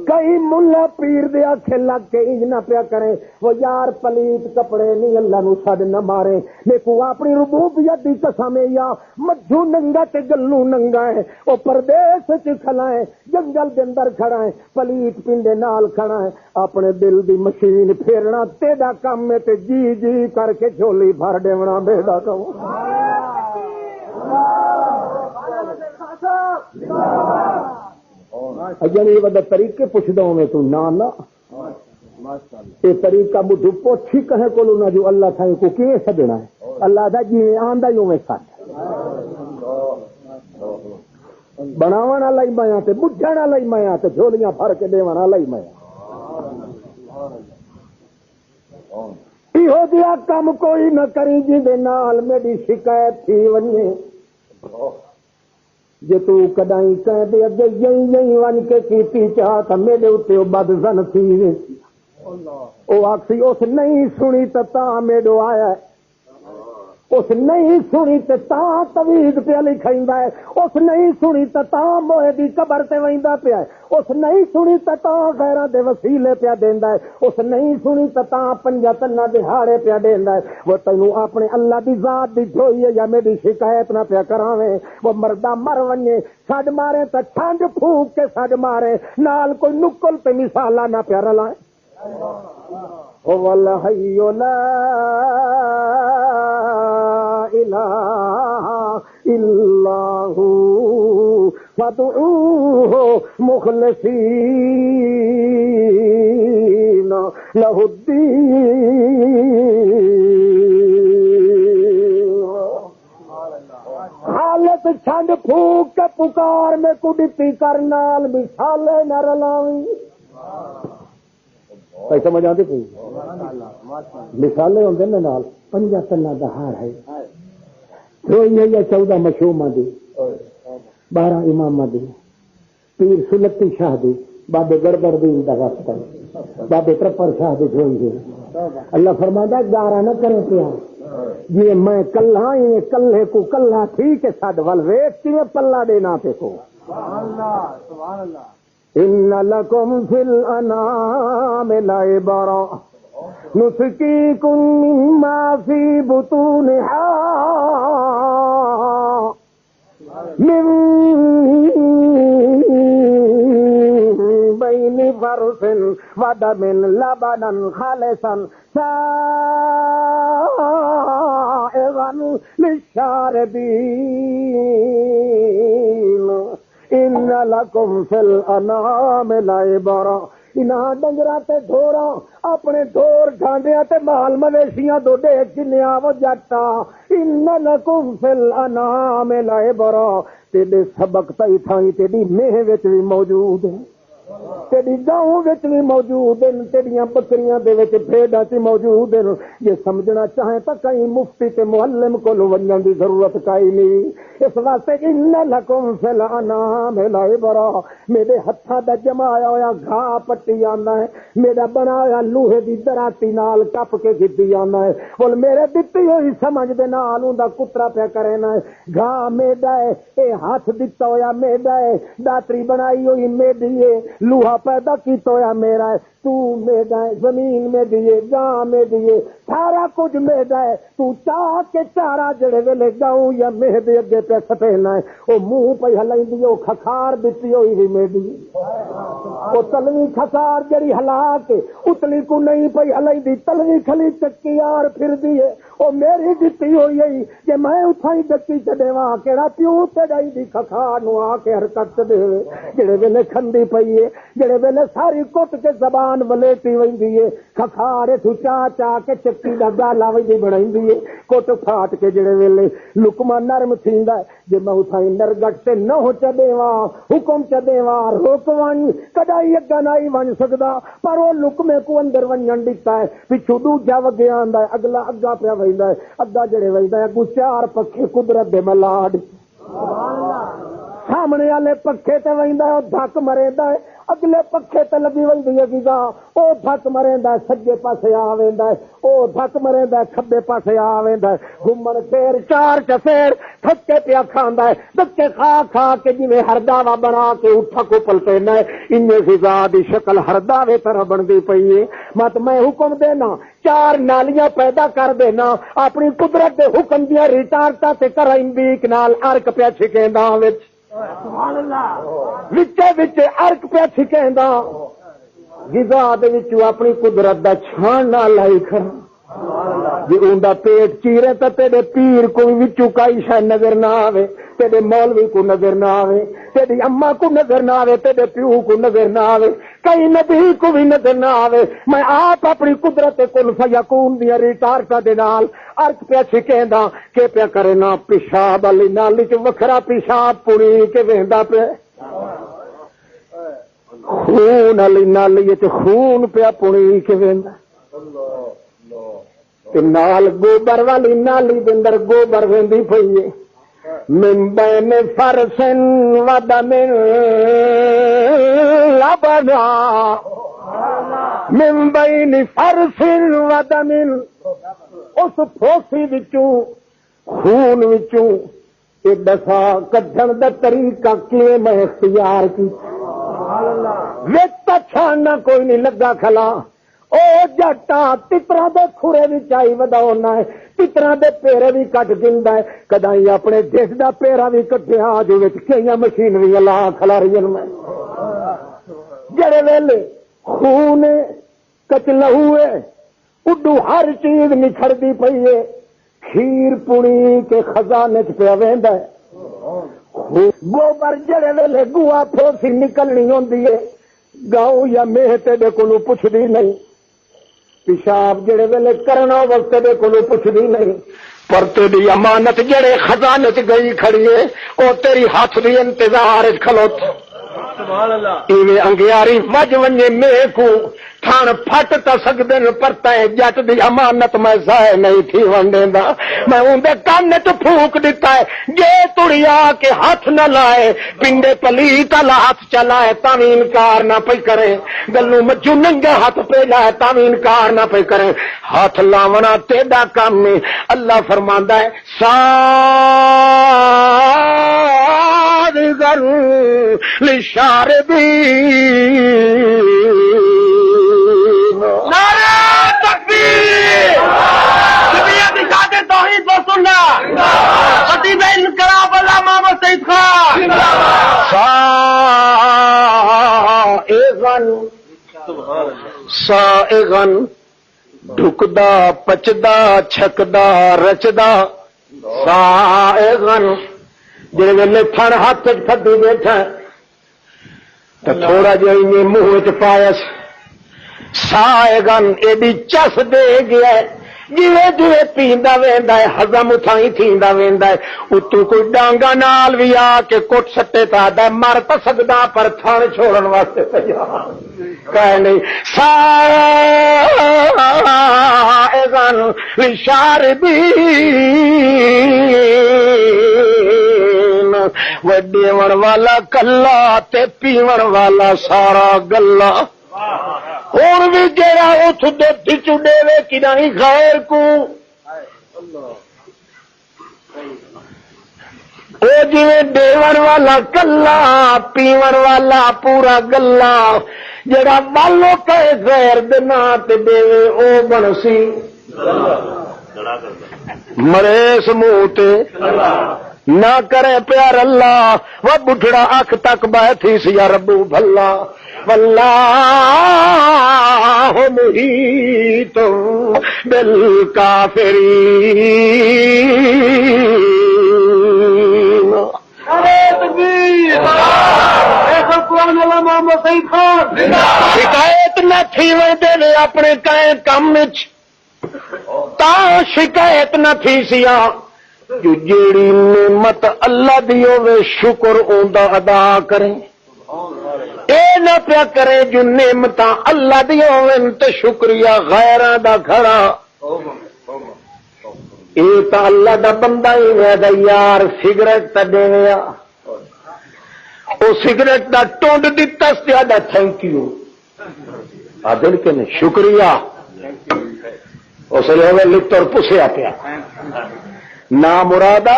کئی ملا پیر دے آکھے لگ کے انج نہ پیا کرے وہ یار پلیت کپڑے نہیں اللہ نو سد نہ مارے لیکو اپنی ربوبیت دی قسم یا مجھو ننگا تے گلو ننگا ہے وہ پردیس چ کھلائے جنگل دے اندر کھڑا ہے پلیت پنڈے نال کھڑا ہے اپنے دل دی مشین پھیرنا تیرا کام ہے تے جی جی کر کے جھولی بھر دیونا بیڑا کم. اجنی وڈے طریقے پوچھدا میں تو نا نا اے طریقہ مجھو پوچھی کہے کولو نہ جو اللہ تھائیں کو کیویں سدنا ہے اللہ دا جی آندا ہی اوویں سد بناون والا ہی میں تے بجھن والا ہی میں تے جھولیاں بھر کے دیون والا ہی میں. ایہو جیا کم کوئی نہ کری جی دے نال میری شکایت تھی ونجے جے تو کدائیں کہہ دے اگے یہی ون کے کیتی چاہ تا میرے اتے بد زن تھی او آکسی اس نہیں سنی تا میرے آیا ہے اس نہیں سنی تا توید پہ لکھائندا ہے اس نہیں سنی تا موہے دی قبر تے ویندا پیا ہے اس نہیں سنی تا غیراں دے وسیلے پیا دیندا ہے اس نہیں سنی تا پنجا تنا دہاڑے پیا دیندا ہے. وہ تینوں اپنے اللہ دی ذات دی جوئی ہے یا میری شکایت نہ پیا کراویں وہ مردہ مر ونجے سڈ مارے تا ٹھنڈ پھونک کے سڈ مارے نال کوئی نکل تے مثالا نہ پیا رلائے. هو الحي لا إله إلا هو فادعوه مخلصين له الدين. حالت چھنڈ پھونک کے پکار میں کڈتی کرنال مثالے نہ رلاویں. سمجھ آتی کوئی مثالیں ہوتے نا نال پنجا تنا دہار ہے یا 14 مشوما دی 12 امام دی پیر سلطی شاہ دی بابے گڑبڑ دی وقت بابے ترپر شاہ دی جوئی دی. اللہ فرماتا گارا نہ کرے پیا جی میں کلہ کلے کو کلہ تھی کہ سڈ ول ویٹ کی پلا دینا پہ کو. ان لکم فی الانعام لعبرا نسقیکم مما فی بطونہا من بین فرث ودم لبنا خالصا سائغا غن للشاربین ان لکم فی الانعام لعبرا انہاں ڈنگراں تے ڈھوراں اپنے ڈھور ڈھانڈیاں تے مال مویشیاں دو ڈیک چنیا وہ جٹا ان لکم فی الانعام لعبرا تیرے سبق تائی تھائی تیری میہ وچ بھی موجود ہے تیری گاؤں وچ بھی موجود ہیں تیریاں بکریاں دے وچ بھیڈاں چ موجود ہیں یہ سمجھنا چاہیں تو کہیں مفتی تے معلم کو ونجن دی ضرورت کائی نہیں اس واسطے ان لکم فی الانعام لعبرا میرے ہتھاں دا جمایا ہویا گھا پٹی آنا ہے میرا بنایا لوہے دی دراتی نال ٹپ کے کیتی آنا ہے بول میرے دتی ہوئی سمجھ دے نال اوندا کترا پیا کرنا ہے گھا میڈا ہے اے ہاتھ دتا ہویا میڈا ہے داتری بنائی ہوئی میڈی ہے لوہا پیدا کیتا ہوا میرا ہے تو میڈا ہے زمین میں دیے گاں میں دیے سارا کچھ میڈا ہے تو چاہ کے چارا جڑے ویلے گاؤں یا میہ دے اگے پہ سٹینا ہے وہ منہ پہ ہلائندی وہ کھکار دتی ہوئی بھی میڈی وہ تلوی کھکار جڑی ہلا کے اتلی کو نہیں پہ ہلائندی تلوی کھلی چکی آر پھر دیے وہ میری دتی ہوئی ہے کہ میں اتھائی ڈکی چڈے وہاں کیڑا پیو چڑھائی دی کھکار نو آ کے حرکت دے جڑے ویلے کھندی پئی ہے جڑے ویلے ساری کٹ کے زبان ولیٹی ویندی ہے کھکارے تو چا کے چکی دا گالا ویندی بنائندی ہے کٹ پھاٹ کے جڑے ویلے لکما نرم تھیندا ہے جے میں اتھائی نرگٹ تے نہ ہو چدیواں حکم چدیواں روک ون کدائی اگا نہیں ون سکدا پر وہ لکمے کو اندر ونجن دتا ہے پچھو دوجا وگیا آندا ہے اگلا اگا پیا ویندا ہے اگا جڑے ویندا ہے اگو چار پکھے قدرت دے ملاڈ سامنے والے پکھے تے ویندا ہے دھک مریندا ہے اگلے پکھے تے لگی ویندی ہے گا او دھک مریندا ہے سجے پاسے آ ویندا ہے او دھک مریندا ہے کھبے پاسے آ ویندا ہے گھومن پھیر چار چفیر تھکے پیا کھاندا ہے دکے کھا کھا کے جویں ہرداوا بنا کے اٹھا کو پلٹینا ہے انج فضا دی شکل ہرداوے طرح بندی پئی ہے مت میں حکم دینا چار نالیاں پیدا کر دینا اپنی قدرت دے حکم دیاں ریٹارٹاں تے کرائیں بیک نال ارک پیا چھکیندا وچ سبحان اللہ وچے وچے ارک پیا چھکیندا غذا دے وچوں اپنی قدرت دا چھان نہ لائی کھڑا جی اوندا پیٹ چیرے تے تیرے پیر کو وچوں کئی شے نظر نہ آوے تیرے مولوی کو نظر نہ آوے تیری اما کو نظر نہ آوے تیرے پیو کو نظر نہ آوے کئی نبی کو بھی نظر نہ آوے میں آپ اپنی قدرت کن فیکون دیا ریٹارٹا دے نال ارک پیا چھکیندا کہ پیا کرے نا پیشاب والی نالی چ وکھرا پیشاب پڑی کے ویندا پیا خون والی نالی چ خون پیا پڑی کے ویندا نال گوبر والی نالی دے اندر گوبر ویندی پئی ہے من بین فرس ودم لبنا من بین فرس ودم اس پھوسی وچوں خون وچوں ایک دفعہ کڈھن دا طریقہ کیویں میں اختیار کی وچ چھاننا کوئی نہیں لگا کھلا او جٹا تترا دے کھورے بھی چائی وداؤنا ہے تترا دے پیرے بھی کٹ دیندا ہے کدائی اپنے دیش دا پیرا بھی کٹیا جو وچ کئی مشینری لا کھلا رہی میں جڑے ویلے خون کچ لہو ہے اڈو ہر چیز نکھڑدی پئی ہے کھیر پوڑی کے خزانے چ پیا ویندا ہے گوبر جڑے ویلے گوا پھوسی نکلنی ہوندی ہے گاؤں یا میہ تیرے کولوں پوچھدی نہیں پیشاب جڑے ویلے کرنا وقت تیرے کولوں پوچھدی نہیں پر تیری امانت جڑے خزانے چ گئی کھڑی ہے او تیری ہاتھ دی انتظار وچ کھلوت سبحان اللہ ایویں انگیاری وج ونجے میہ کو تھان پھٹ تا سکدے نے پر تے جٹ دی امانت میں ضائع نہیں تھی ونڈیندا میں اندے کان تے پھونک دتا ہے جے تڑیا کے ہاتھ نہ لائے پنڈے پلیت والا ہاتھ چلائے تاں وی انکار نہ پئی کرے گلوں مجھو ننگا ہاتھ پہ لائے تاں وی انکار نہ پئی کرے ہاتھ لاونا تیرا کام ہے اللہ فرماندا ہے صادقاً للشاربین نعرہ تکبیر دنیا دکھاتے توحید و سنت خطیب انقلاب علامہ محمد سعید خان سائغن ڈھکدا پچدا چھکدا رچدا سائغن جی ویلے تھن ہاتھ چی بیٹھا تو تھوڑا جہا منہ چ پایا سائغن ایڈی چس دے گیا جیویں جیویں پیندا ویندا ہے ہزم اتھائی تھیندا ویندا ہے اتو کوئی ڈانگا نال بھی آ کے کٹ سٹے تا دا مر تو سکدا پر تھن چھوڑن واسطے تیار کہے نہیں سائغن للشاربین وڈیون والا کلا تے پیون والا سارا گلا اور بھی جڑا اتھ دھد چڈے وے کہ نہیں غیر کو وہ جی دیون والا کلا پیون والا پورا گلا جڑا والو کہ غیر دنا تے دے او بنسی مریس منہ تے نہ کرے پیار اللہ وہ بڈھڑا اکھ تک بیٹھی سی یا ربو بھلا واللہ محیط بالکافرین شکایت نہ تھی وے اپنے کہیں کم تا شکایت نہ تھی سیا جو جیڑی نعمت اللہ دی ہوے شکر اوندا ادا کریں اے نہ پیا کرے جو نعمت اللہ دی ہوون تے شکریہ غیراں دا کھڑا اے تا اللہ دا بندہ ہی ہے دا یار سگریٹ تے دیویا او سگریٹ دا ٹونڈ دتا سیادہ تھینک یو آ دل کے نے شکریہ اس لیے ہوے لتر پسیا پیا نا مرادا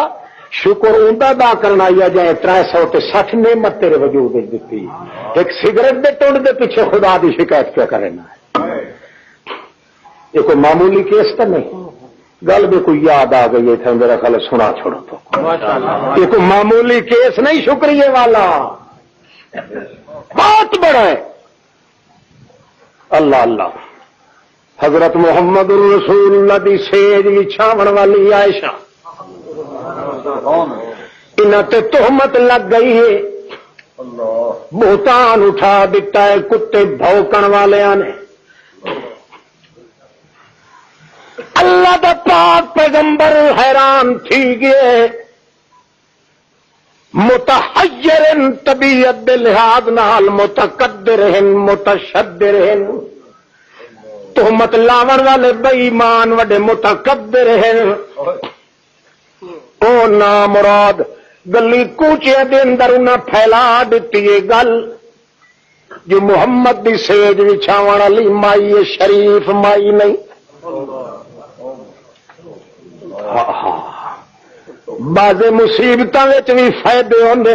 شکر اوندا دا کرنا یا جائے 360 نعمت تیرے وجود دیتی ایک سگریٹ دے ٹونڈ دے پیچھے خدا دی شکایت کیا کرنا ہے یہ کوئی معمولی کیس تو نہیں گل بھی کوئی یاد آ گئی ہے میرا خیال سنا چھوڑو تو یہ کوئی معمولی کیس نہیں شکریہ والا بہت بڑا ہے اللہ اللہ حضرت محمد رسول اللہ دی سیج بھی چھاون والی عائشہ انہاں تے تہمت لگ گئی ہے بہتان اٹھا دیتا ہے کتے بھوکن والے نے اللہ دا پاک پیغمبر حیران تھی گئے متحیر طبیعت دے لحاظ نال متقدر ہیں متشدر ہیں تہمت لاون والے بے ایمان وڈے متکبر ہیں او نامراد گلی کوچیاں دے اندر انہاں پھیلا دیتی ہے گل جو محمد دی سیج وچھاون والی مائی شریف مائی نہیں بعض مصیبتاں وچ بھی فائدے ہوندے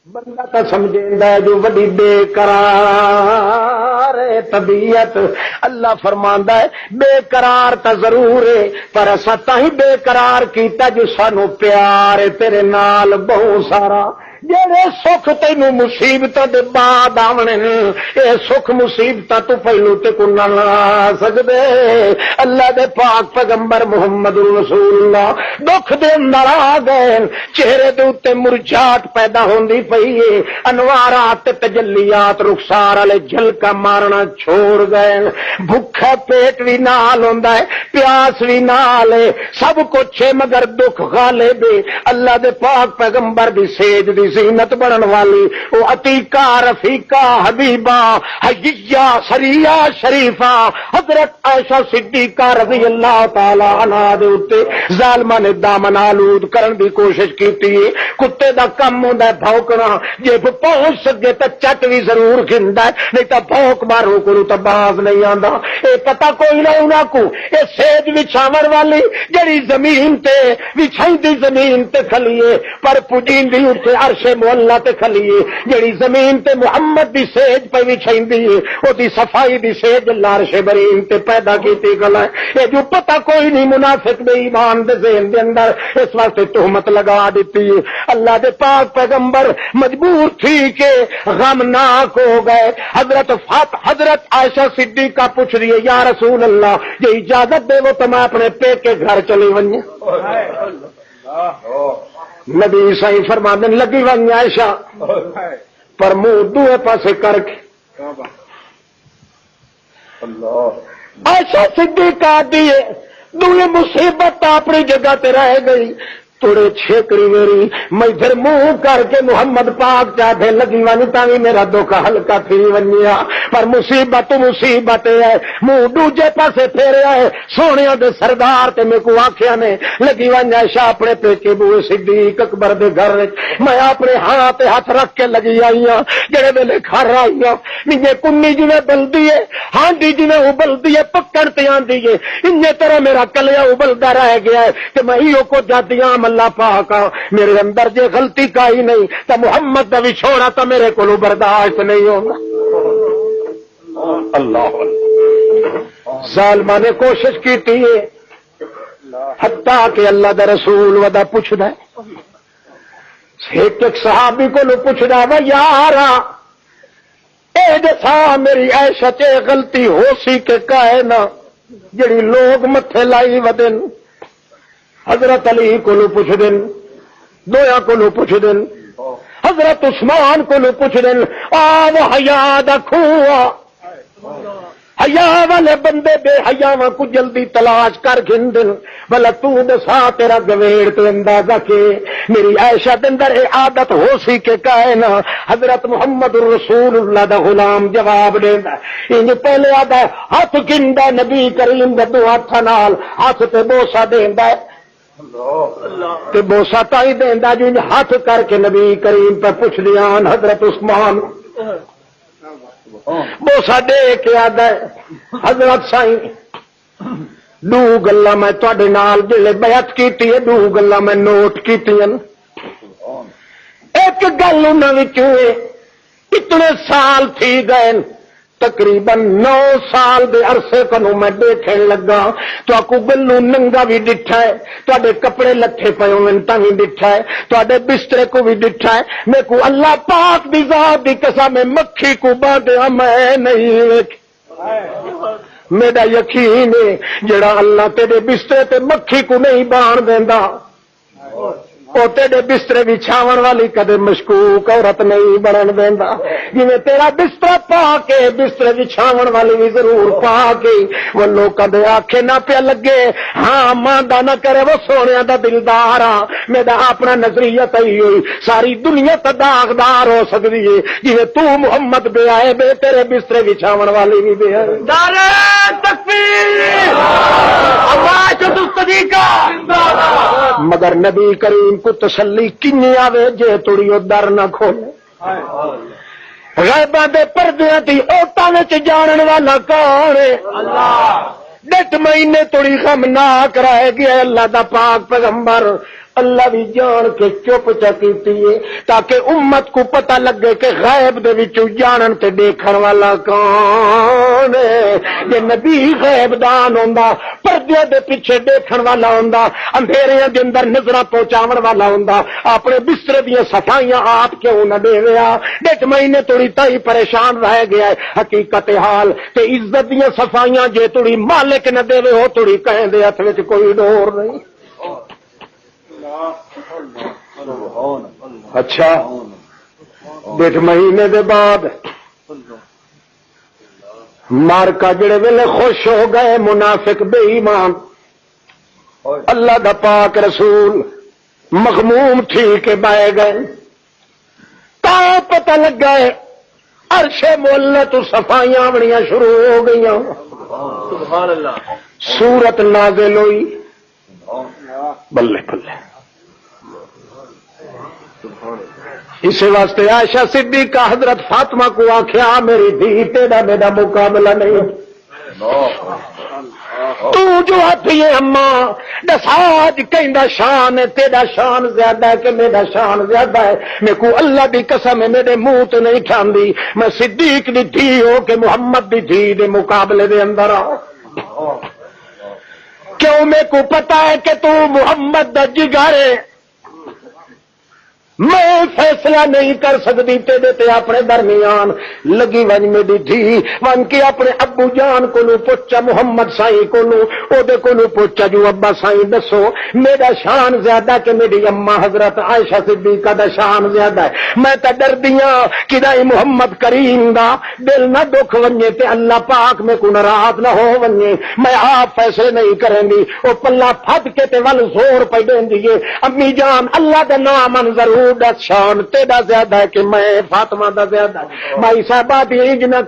بندہ تو سمجھیندا ہے جو بڑی بے قرار طبیعت اللہ فرماندا ہے بے قرار تا ضرور ہے پر اساں تاں بے قرار کیتا جو سانو پیار ہے تیرے نال بہت سارا جڑے سکھ تینوں مصیبتاں دے بعد آونے اے سکھ مصیبتاں تو پہلو تے کو نہ آ سکدے اللہ دے پاک پیغمبر محمد رسول اللہ دکھ دے اندر آ گئے چہرے دے اوتے مرجھاٹ پیدا ہوندی پئی ہے انوارات تے تجلیات رخسار والے جھلکا مارنا چھوڑ گئے بھوکا پیٹ وی نال ہوندا ہے پیاس وی نال ہے سب کچھ ہے مگر دکھ غالب ہے اللہ دے پاک پیغمبر دی سیج دی زینت بنن والی او عتیقہ رفیقہ حبیبہ حیہ سریہ شریفہ حضرت عائشہ صدیقہ رضی اللہ تعالی عنہا دے اوتے ظالماں نے دامن آلود کرن دی کوشش کیتی ہے کتے دا کم ہوندا ہے بھونکنا جے پہنچ سکے تے چٹ وی ضرور کھندا ہے نہیں تے بھونک مارو کو تے باز نہیں آندا اے پتہ کوئی نہ انہاں کو اے سیج وچھاون والی جڑی زمین تے وچھائی زمین تے کھلیے پر پجیندی اوتے عرش مولا تے کھلیے جڑی زمین تے محمد دی سیج پہ وچھائیندی ہے او دی صفائی دی سیج اللہ عرش برین تے پیدا کیتی گل ہے اے جو پتہ کوئی نہیں منافق بے ایمان دے ذہن دے اندر اس واسطے تہمت لگا دیتی ہے اللہ دے پاک پیغمبر مجبور تھی کہ غمناک ہو گئے حضرت عائشہ صدیقہ پوچھ رہی ہے یا رسول اللہ یہ اجازت دے وہ تو میں اپنے پے کے گھر چلی ونیا. نبی سائیں فرماندے لگی ون عائشہ پر منہ دوے پاسے کر کے. عائشہ صدیقہ دیے دوے مصیبت اپنی جگہ تے رہ گئی. تھوڑے چھیکڑی میری میں پھر منہ کر کے محمد پاک چاہتے لگی ونی تھی میرا دکھ ہلکا تھی ونیا. پر مصیبت مصیبت ہے منہ دوجے پاسے پھیریا ہے. سونے دے سردار تے میرے کو آخیا نے لگی ون عائشہ اپنے پیچے بوئے صدیق اکبر دے گھر میں اپنے ہاتھ ہاتھ رکھ کے لگی آئی ہوں. جڑے ویلے گھر آئی ہوں نیے کنی جی بلدی ہے ہانڈی جی ابلدی ہے پکڑ تے آندی ہے ان طرح میرا کلیا ابلتا رہ گیا ہے کہ میں ہی کو جاتی ہوں. اللہ پاک میرے اندر جے غلطی کا ہی نہیں تو محمد کا بھی چھوڑا تو میرے کو برداشت نہیں ہوگا. اللہ ظالمہ نے کوشش کی تھی حتیٰ کہ اللہ دا رسول ودا پوچھدا ہے. ایک صحابی کو پوچھدا وا یارا اے جسا میری عائشہ تے غلطی ہو سی کہ کہے نا جڑی لوگ متھے لائی ودن. حضرت علی کو پوچھ دن دویا کو پوچھ دن حضرت عثمان کو پوچھ دن آ وہ حیا دا کھوا حیا والے بندے بے حیاواں کو جلدی تلاش کر گھن دن. بلا تو دسا تیرا گویڑ تو اندازہ کہ میری عائشہ دے اندر اے عادت ہو سی کہ کہے نا. حضرت محمد رسول اللہ دا غلام جواب دیندا انج پہلے آدا ہاتھ گندا نبی کریم دے دو ہاتھاں نال ہاتھ تے بوسا دیندا تے بوسا تائی دیندا جو ہاتھ کر کے نبی کریم پہ پوچھ دیا. حضرت عثمان بوسا دے کے آدا حضرت سائیں دو گلاں میں تواڈے نال جڑے بیعت کیتی ہے دو گلاں میں نوٹ کیتیاں. ایک گل انہاں وچوں اتنے سال تھی گئے تقریباً 9 سال دے عرصے کنوں میں دیکھن لگا تو آکو گلو ننگا بھی ڈٹھا ہے تواڈے کپڑے لٹھے پے ہوئن تاں بھی ڈٹھا ہے تواڈے بسترے کو بھی ڈٹھا ہے. میں کو اللہ پاک دی ذات دی قسم میں مکھی کو باندھیا میں نہیں ویکھ. میرا یقین ہے جڑا اللہ تیرے بسترے تے مکھی کو نہیں بان دیندا وہ تیرے بسترے بچھاون والی کدے مشکوک عورت نہیں بنن دیندا. جویں تیرا بستر پا کے بسترے بچھاون والی بھی ضرور پا کے وہ لوگ کدے آکھے نہ پیا لگے ہاں ماندا نہ کرے وہ سونیا دا دلدار آ. میرا اپنا نظریہ تئی ہوئی ساری دنیا تے داغدار ہو سکدی ہے جویں تو محمد بے آئے بے تیرے بسترے بچھاون والی بھی بے آئے. نعرہ تکبیر آواز صدیقہ مگر نبی کریم کو تسلی کنی آوے جے توڑی در نہ کھولے. غیباں دے پردیاں دی اوٹاں وچ جانن والا کون ہے؟ ڈٹ مہینے توڑی غم ناک رہ گیا اللہ دا پاک پیغمبر. اللہ بھی جان کے چپ چکیتی ہے تاکہ امت کو پتہ لگے کہ غیب دے وچوں جانن تے دیکھن والا کون ہے. جے نبی غیب دان ہوندا پردے دے پیچھے دیکھن والا ہوندا اندھیریاں دے اندر نظراں پہنچاون والا ہوندا اپنے بستر دیاں صفائیاں آپ کیوں نہ دیویا. ڈٹ مہینے توڑی تائی پریشان رہ گیا ہے. حقیقت حال تے عزت دیاں صفائیاں جے توڑی مالک نہ دے ہو توڑی کہیں دے ہتھ وچ کوئی ڈور نہیں. اچھا ڈیڑھ مہینے دے بعد مارکا جڑے ویلے خوش ہو گئے منافق بے ایمان اللہ دا پاک رسول مغموم تھی کے بائے گئے تا پتہ لگ گئے عرش مولا تو صفائیاں بڑیاں شروع ہو گئیاں. سبحان اللہ. سورت نازل ہوئی بلے بلے. اس واسطے عائشہ صدیقہ حضرت فاطمہ کو آخیا میری دھی تیرا میرا مقابلہ نہیں. تو جو ہاتھی ہے اماں دساج کہندا شان ہے تیرا شان زیادہ ہے کہ میرا شان زیادہ ہے. میرے کو اللہ دی قسم ہے میرے منہ تو نہیں کھاندی میں صدیق دی دھی ہو کہ محمد دی دھی دے مقابلے دے اندر آ. کیوں میرے کو پتا ہے کہ تو محمد دا جگر ہے میں فیصلہ نہیں کر سکتی تیرے تے اپنے درمیان لگی ون میری تھی ون کے اپنے ابو جان کو پوچھا محمد سائی کو پوچھا جو ابا سائی دسو میرا شان زیادہ کہ میری اما حضرت عائشہ صدیقہ دا شان زیادہ ہے میں تا ڈر دیاں کہ محمد کریم دا دل نہ دکھ ونجے تے اللہ پاک میں کو ناراض نہ ہو ونجے میں آپ فیصلے نہیں کریں گی وہ پلہ پھٹ کے تے ول زور پہ دین دیے امی جان اللہ دا نام ضرور دا شان تیرا زیادہ ہے کہ میں فاطمہ دا زیادہ مائی صاحبہ بھی انج نہ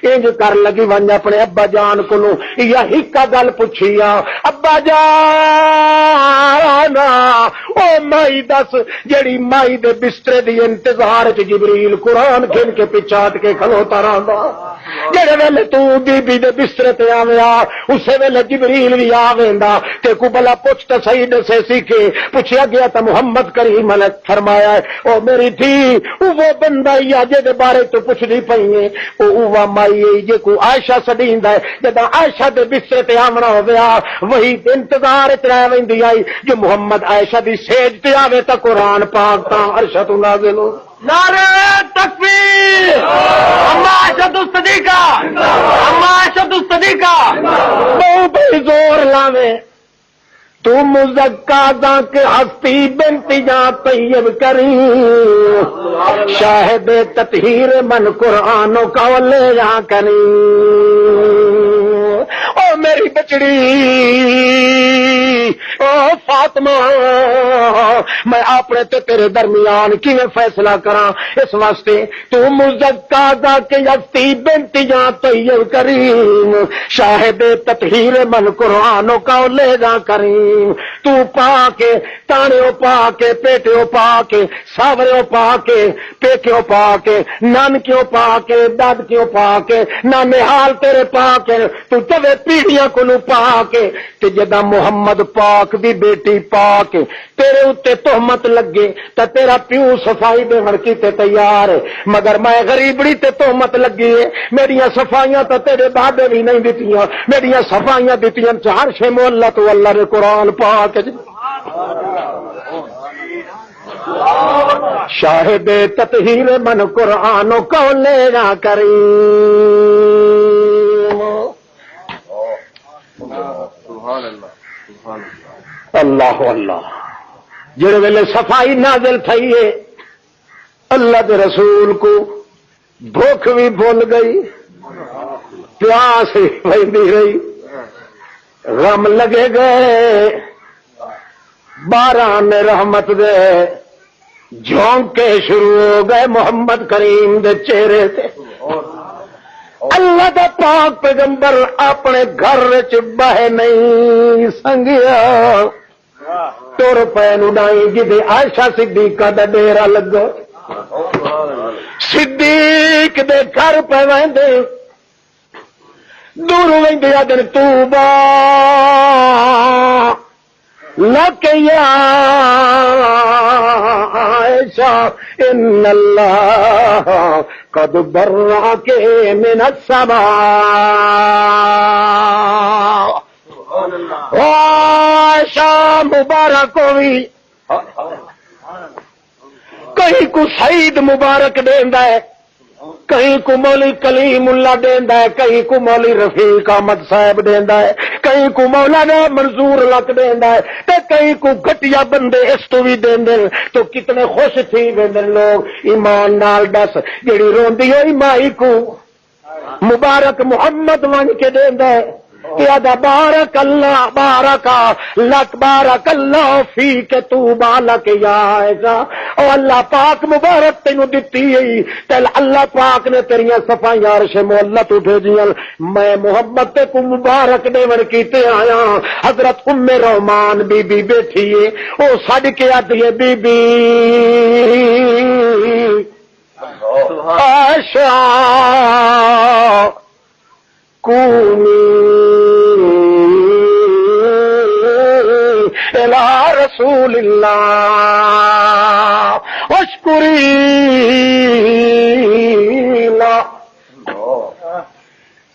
انج کر لگی ونج اپنے ابا جان کو یا ہکا گل پوچھیا ابا جان او مائی دس جڑی مائی دے بسترے دی انتظار چ جبریل قرآن کھن کے پچھاٹ کے کھلوتا رہندا جڑے ویلے تو بی بی دے بسترے تے آویا اسے ویلے جبریل بھی آویندا تے کو بلا پوچھ تے صحیح دسے سی کہ پوچھیا گیا تا محمد کریم نے فرمایا او میری تھی وہ بندہ یا جے بارے تو پوچھ نہیں پئی او مائی جے کو عائشہ سدیندا ہے جدا عائشہ دے بسترے تے آونا ہویا وہی انتظار تے رہ ویندی آئی جو محمد عائشہ دی سیج تے آوے تا قرآن پاک تا عرش تو نازل ہو نعرہ تکبیر اما عائشہ صدیقہ اما عائشہ صدیقہ بہت بڑی زور لاوے تو مزکا دا کے ہستی بنت جا طیب کریم شاہد تطہیر من قرآن کا لے جا کریم او میری بچڑی او فاطمہ میں اپنے تے تیرے درمیان کیویں فیصلہ کراں اس واسطے تو مزکا دا کے ہستی بنت جا طیب کریم شاہد تطہیر من قرآن کا لے جا کریم تو پا کے تانیو پا کے پیٹیو پا کے ساوریو پا کے پیکیو پا کے نانکیو پا کے دادکیو پا کے نانے حال تیرے پا کے تو چوے پیڑیاں کو پا کے تے جدا محمد پاک دی بیٹی پا کے تیرے اتے تہمت لگے تا تیرا پیو صفائی دے ہڑکی تے تیار ہے مگر میں غریبڑی تے تہمت لگی ہے میریاں صفائیاں تا تیرے بابے بھی نہیں دیتیاں میریاں صفائیاں دیتیاں چار شے مولت واللہ نے قرآن پاک شاہد تطہیر من قرآن کو لے جا کریم اللہ اللہ جڑے ویلے صفائی نازل تھئی ہے اللہ کے رسول کو بھوک بھی بھول گئی پیاس بھی پہنی رہی غم لگے گئے باران رحمت دے جھونکے شروع ہو گئے محمد کریم دے چہرے سے اللہ دا پاک پیغمبر اپنے گھر وچ بہ نہیں سنگیا تر پین اڈائی جدے عائشہ صدیقہ دا ڈیرا لگا صدیق دے گھر پہ ویندے دور ویندے آدن توبہ لک یا عائشہ ان اللہ قد برأک من السماء عائشہ مبارک ہوئی کہیں کو سعید مبارک دیندا ہے کہیں کو مولی کلیم اللہ دیندا ہے کہیں کو مولی رفیق احمد صاحب دیندا ہے کہیں کو مولانا منظور لک دیندا ہے تے کہیں کو گھٹیا بندے اس تو بھی دیندے تو کتنے خوش تھی ویندے لوگ ایمان نال دس جڑی روندی ہوئی مائی کو مبارک محمد ون کے دیندا ہے کہ بارک اللہ بارکا لک بارک اللہ فی کے تو بالک یا عائشہ او اللہ پاک مبارک تینوں دتی ہے تے اللہ پاک نے تیریاں صفائیاں عرش مولت بھیجیاں میں محمد تے کو مبارک دیون کیتے آیا حضرت ام رومان بی بی بیٹھی ہے او سڈ کے آتی ہے بی بی عائشہ کونی الى رسول اللہ واشکری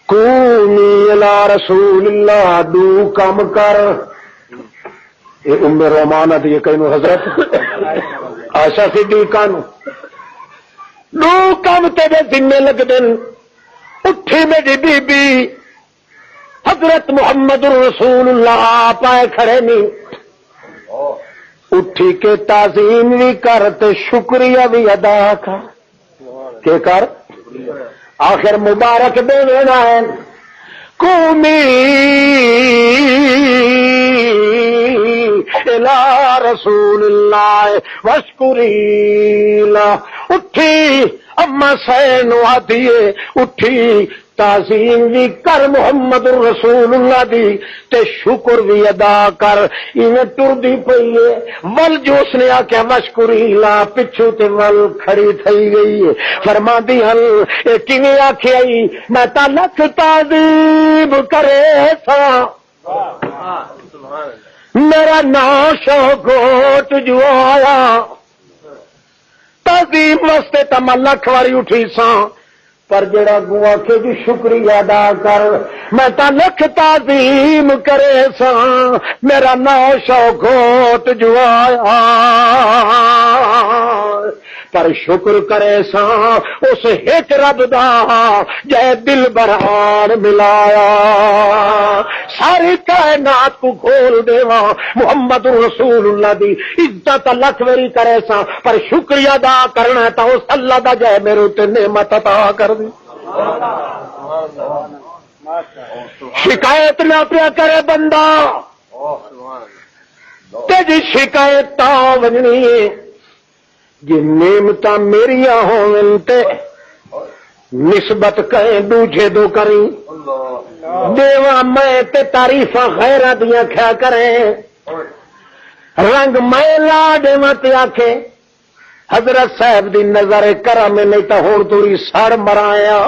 کونی الى رسول اللہ دو کم کر یہ ام رومانہ دی کہیں حضرت آشا صدیقہ نو دو کام تیرے ذمے لگتے اٹھی میری بی بی حضرت محمد رسول اللہ آپ آئے کھڑے نہیں اٹھی کے تعظیم بھی کر تے شکریہ بھی ادا کر کے کر آخر مبارک دے دینا ہے قومی الى رسول اللہ وشکری اللہ اٹھی اما سینو آدھیے اٹھی تعظیم بھی کر محمد رسول اللہ دی تے شکر بھی ادا کر انہیں ٹر دی پئیے ول جو اس نے آکھیا وشکری لا پچھو تے ول کھڑی تھئی گئی ہے فرما دی ہل اے کیویں آکھیا میں تا لکھ تعظیم کرے تھا میرا نام شوکوٹ جو آیا تعظیم واسطے تا میں لکھ واری اٹھی ساں پر جڑا گوا کے جی شکریہ ادا کر میں تا لکھ تعظیم کرے سا میرا نام شوکوٹ جو آیا پر شکر کرے سا اس ایک رب دا جے دل برہان ملایا ساری کائنات کو کھول دیوا محمد رسول اللہ دی عزت لکھ ویری کرے سا پر شکریہ ادا کرنا تا اس اللہ دا جے میرے تے نعمت عطا کر دی شکایت نہ پیا کرے بندہ تے جی شکایت تا ونجنی ہے جی نعمت میری ہون تے نسبت کہیں دوجے دو کریں دیوا میں تے تعریف غیرہ دیا کھا کریں رنگ میں لا دیوا تے آکھے حضرت صاحب دی نظر کرم نہیں تا ہون توری سڑ مرایا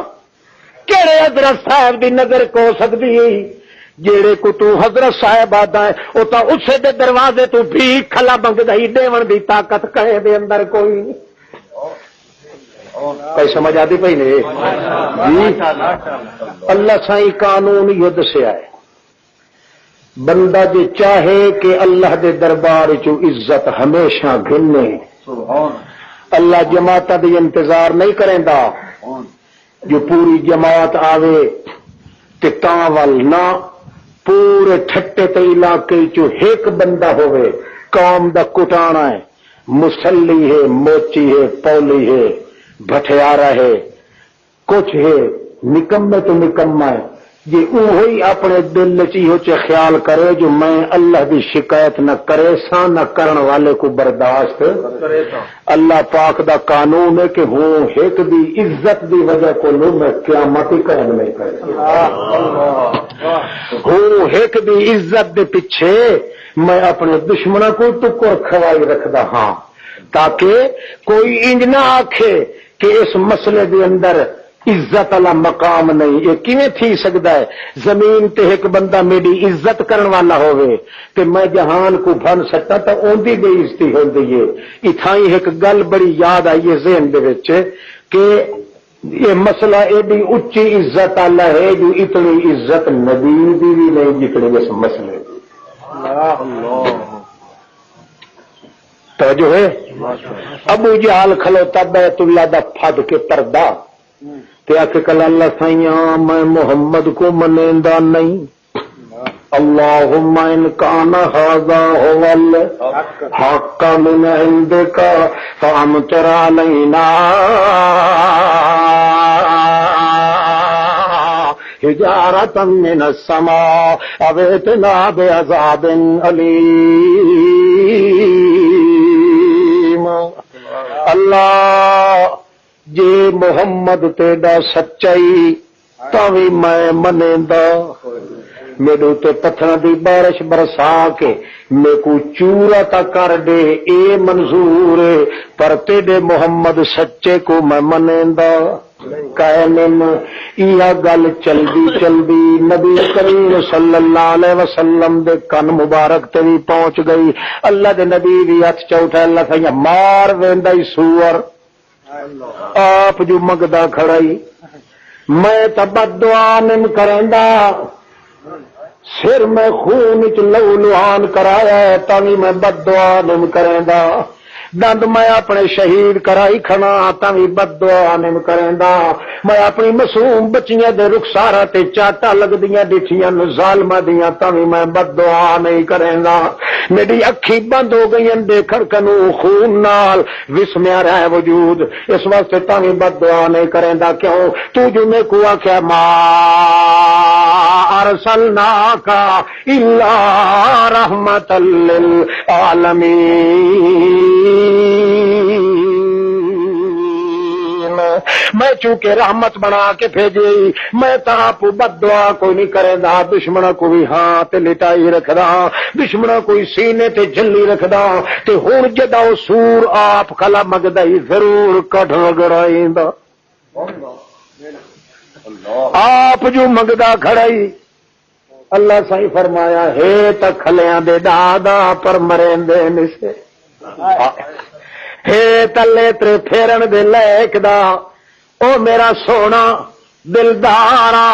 کیڑے حضرت صاحب دی نظر کو سکتی جیڑے کو تو حضرت صاحب آتا ہے او تا اسے دے دروازے تو بھی کھلا بنگ دہی دیون دی طاقت کہیں دے اندر کوئی نہیں کوئی سمجھ آتی پئی نے جی اللہ سائیں قانون یدھ سے آئے بندہ جے چاہے کہ اللہ دے دربار چو عزت ہمیشہ گھنے اللہ جماعت دی انتظار نہیں کریں دا جو پوری جماعت آوے تے تاول نہ پورے ٹھٹے تے علاقے چو ایک بندہ ہوئے قوم دا کٹانا ہے مسلی ہے موچی ہے پولی ہے بھٹیارا ہے کچھ ہے نکمے تو نکما ہے یہ وہی اپنے دل چیہو چے خیال کرے جو میں اللہ دی شکایت نہ کرے سا نہ کرن والے کو برداشت اللہ پاک دا قانون ہے کہ ہوں ایک دی عزت دی وجہ کو لو میں قیامت ہی قائم نہیں کرے ہوں ایک دی عزت دے پیچھے میں اپنے دشمنوں کو ٹکر کھوائی رکھدا ہاں تاکہ کوئی انج نہ آکھے کہ اس مسئلے دے اندر عزت والا مقام نہیں یہ کیویں تھی سکتا ہے زمین تے ایک بندہ میری عزت کرن والا ہوئے تے میں جہان کو بن سکتا تو اوندی بے عزتی ہوندی ہے اتھائی ایک گل بڑی یاد آئی ہے ذہن دے وچ کہ یہ مسئلہ ایڈی اچھی عزت والا ہے جو اتنی عزت نبی دی بھی نہیں جتنی اس مسئلے دی توجہ ہے ابو جہل کھلوتا بیت اللہ دا پھد کے پردہ تے آکھے کل اللہ سائیاں میں محمد کو منیندا نہیں اللہم ان کان ھذا هو الحق من عندک فامطر علینا حجارۃ من السماء او ائتنا بعذاب علیم اللہ جے محمد تیڈا سچائی تاوی میں منیندا میرے تے پتھراں دی بارش برسا کے میں کو چورا تا کر دے اے منظور پر تیرے محمد سچے کو میں منیندا قائم یہ گل چلدی نبی کریم صلی اللہ علیہ وسلم دے کن مبارک تے بھی پہنچ گئی اللہ دے نبی بھی ہاتھ چوٹا اللہ سائیں مار ویندا سور آپ جو مگدا کھڑائی میں تا بد دعا نم کریندا سر میں خون چ لہو لہان کرایا ہے تاوی میں بد دعا نم کریندا دند میں اپنے شہید کرائی کھنا تاوی بد دعا نہیں کریندا میں اپنی معصوم بچیاں دے رخسارا تے چاٹا لگدیاں ڈٹھیاں ظالماں دیاں تاوی میں بد دعا نہیں کریندا میری اکھی بند ہو گئی دیکھن کنو خون نال وسمیا رہے وجود اس واسطے تاوی بد دعا نہیں کریندا کیوں تو جو میں کو آکھیا ما ارسلناک الا رحمت للعالمین میں چونکہ رحمت بنا کے بھیجی میں آپ بد دعا کوئی نہیں کرے دا دشمنا کو بھی ہاتھ لٹائی رکھدا دشمنا کوئی سینے تے جلی رکھدا تے ہن جدا سور آپ کلا مگدا ہی ضرور کڈ وگڑائیندا آپ جو منگدا کھڑائی اللہ سائی فرمایا ہے تکھلیاں دے دادا پر مرندے نسے ہے تلے ترے پھیرن دے لیک دا او میرا سونا دلدارا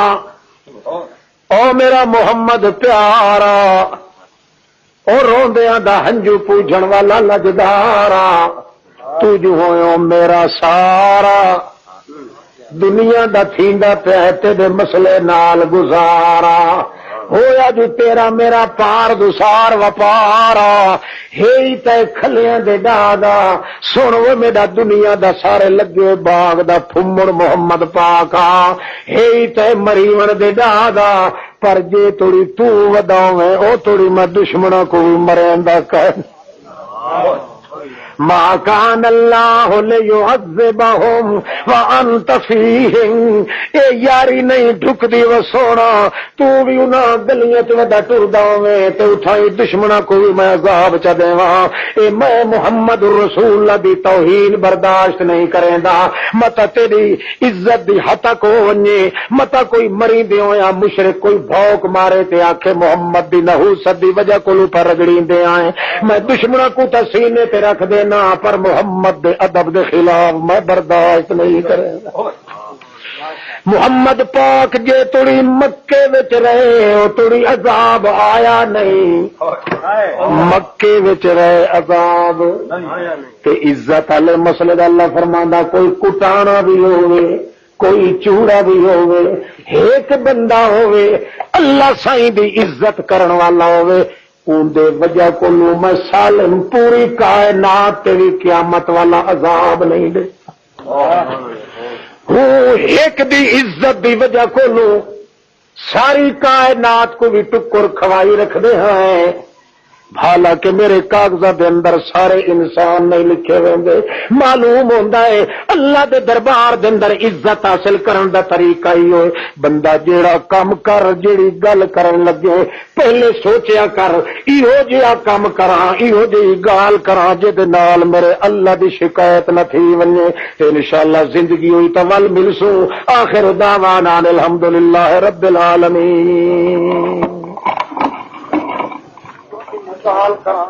او میرا محمد پیارا او روندیاں دا ہنجو پوجن والا لجدارا تو جو ہوئے میرا سارا دنیا دا تھیندا پیا تے دے مسئلے نال گزارا ہویا جو تیرا میرا پار دسار وپارا ہی تے کھلیاں دے ڈادا سن وہ میرا دنیا دا سارے لگے باغ دا پھمڑ محمد پاکا ہی تے مریون دے ڈادا پر جے توڑی تو وداویں او توڑی میں دشمنوں کو مریندا کر ما کان اللہ لیعذبہم وانت فیہم اے یاری نہیں ڈھک دی و سونا تو بھی انہاں گلیاں تے ودا ٹردا ہوے تے اٹھائی دشمناں کو بھی میں عذاب چ دیواں اے میں محمد رسول اللہ دی توہین برداشت نہیں کریندا متا تیری عزت دی ہتا کو ونجے متا کوئی مری دیو یا مشرک کوئی بھوک مارے تے آکھے محمد دی نحوست دی وجہ کولو پر رگڑیندے آئے میں دشمناں کو تسینے تے رکھ دے نا پر محمد دے ادب دے خلاف میں برداشت نہیں کرے گا محمد پاک جے توڑی مکے وچ رہے او توڑی عذاب آیا نہیں مکے وچ رہے عذاب تے عزت والے مسئلے دا اللہ فرماندا کوئی کٹانا بھی ہوے کوئی چوڑا بھی ہوے ایک بندہ ہوے اللہ سائیں دی عزت کرن والا ہوے اون دے وجہ کو میں سالم پوری کائنات تیری قیامت والا عذاب نہیں دے ایک دی عزت دی وجہ کو ساری کائنات کو بھی ٹکر کھوائی رکھ دے ہیں حالانکہ میرے کاغذات دے اندر سارے انسان نہیں لکھے ہوئے معلوم ہوتا ہے اللہ دے دربار دے اندر عزت حاصل کرن دا طریقہ ہی ہوئے بندہ جیڑا کام کر جیڑی گل کرن لگے پہلے سوچیا کر ایہو جہا کام کراں ایہو جہی گال کراں جے دے نال میرے اللہ دی شکایت نہ تھی ونجے تے انشاءاللہ زندگی ہوئی تو ول ملسوں آخر دعوانا الحمدللہ رب العالمین سوال کرا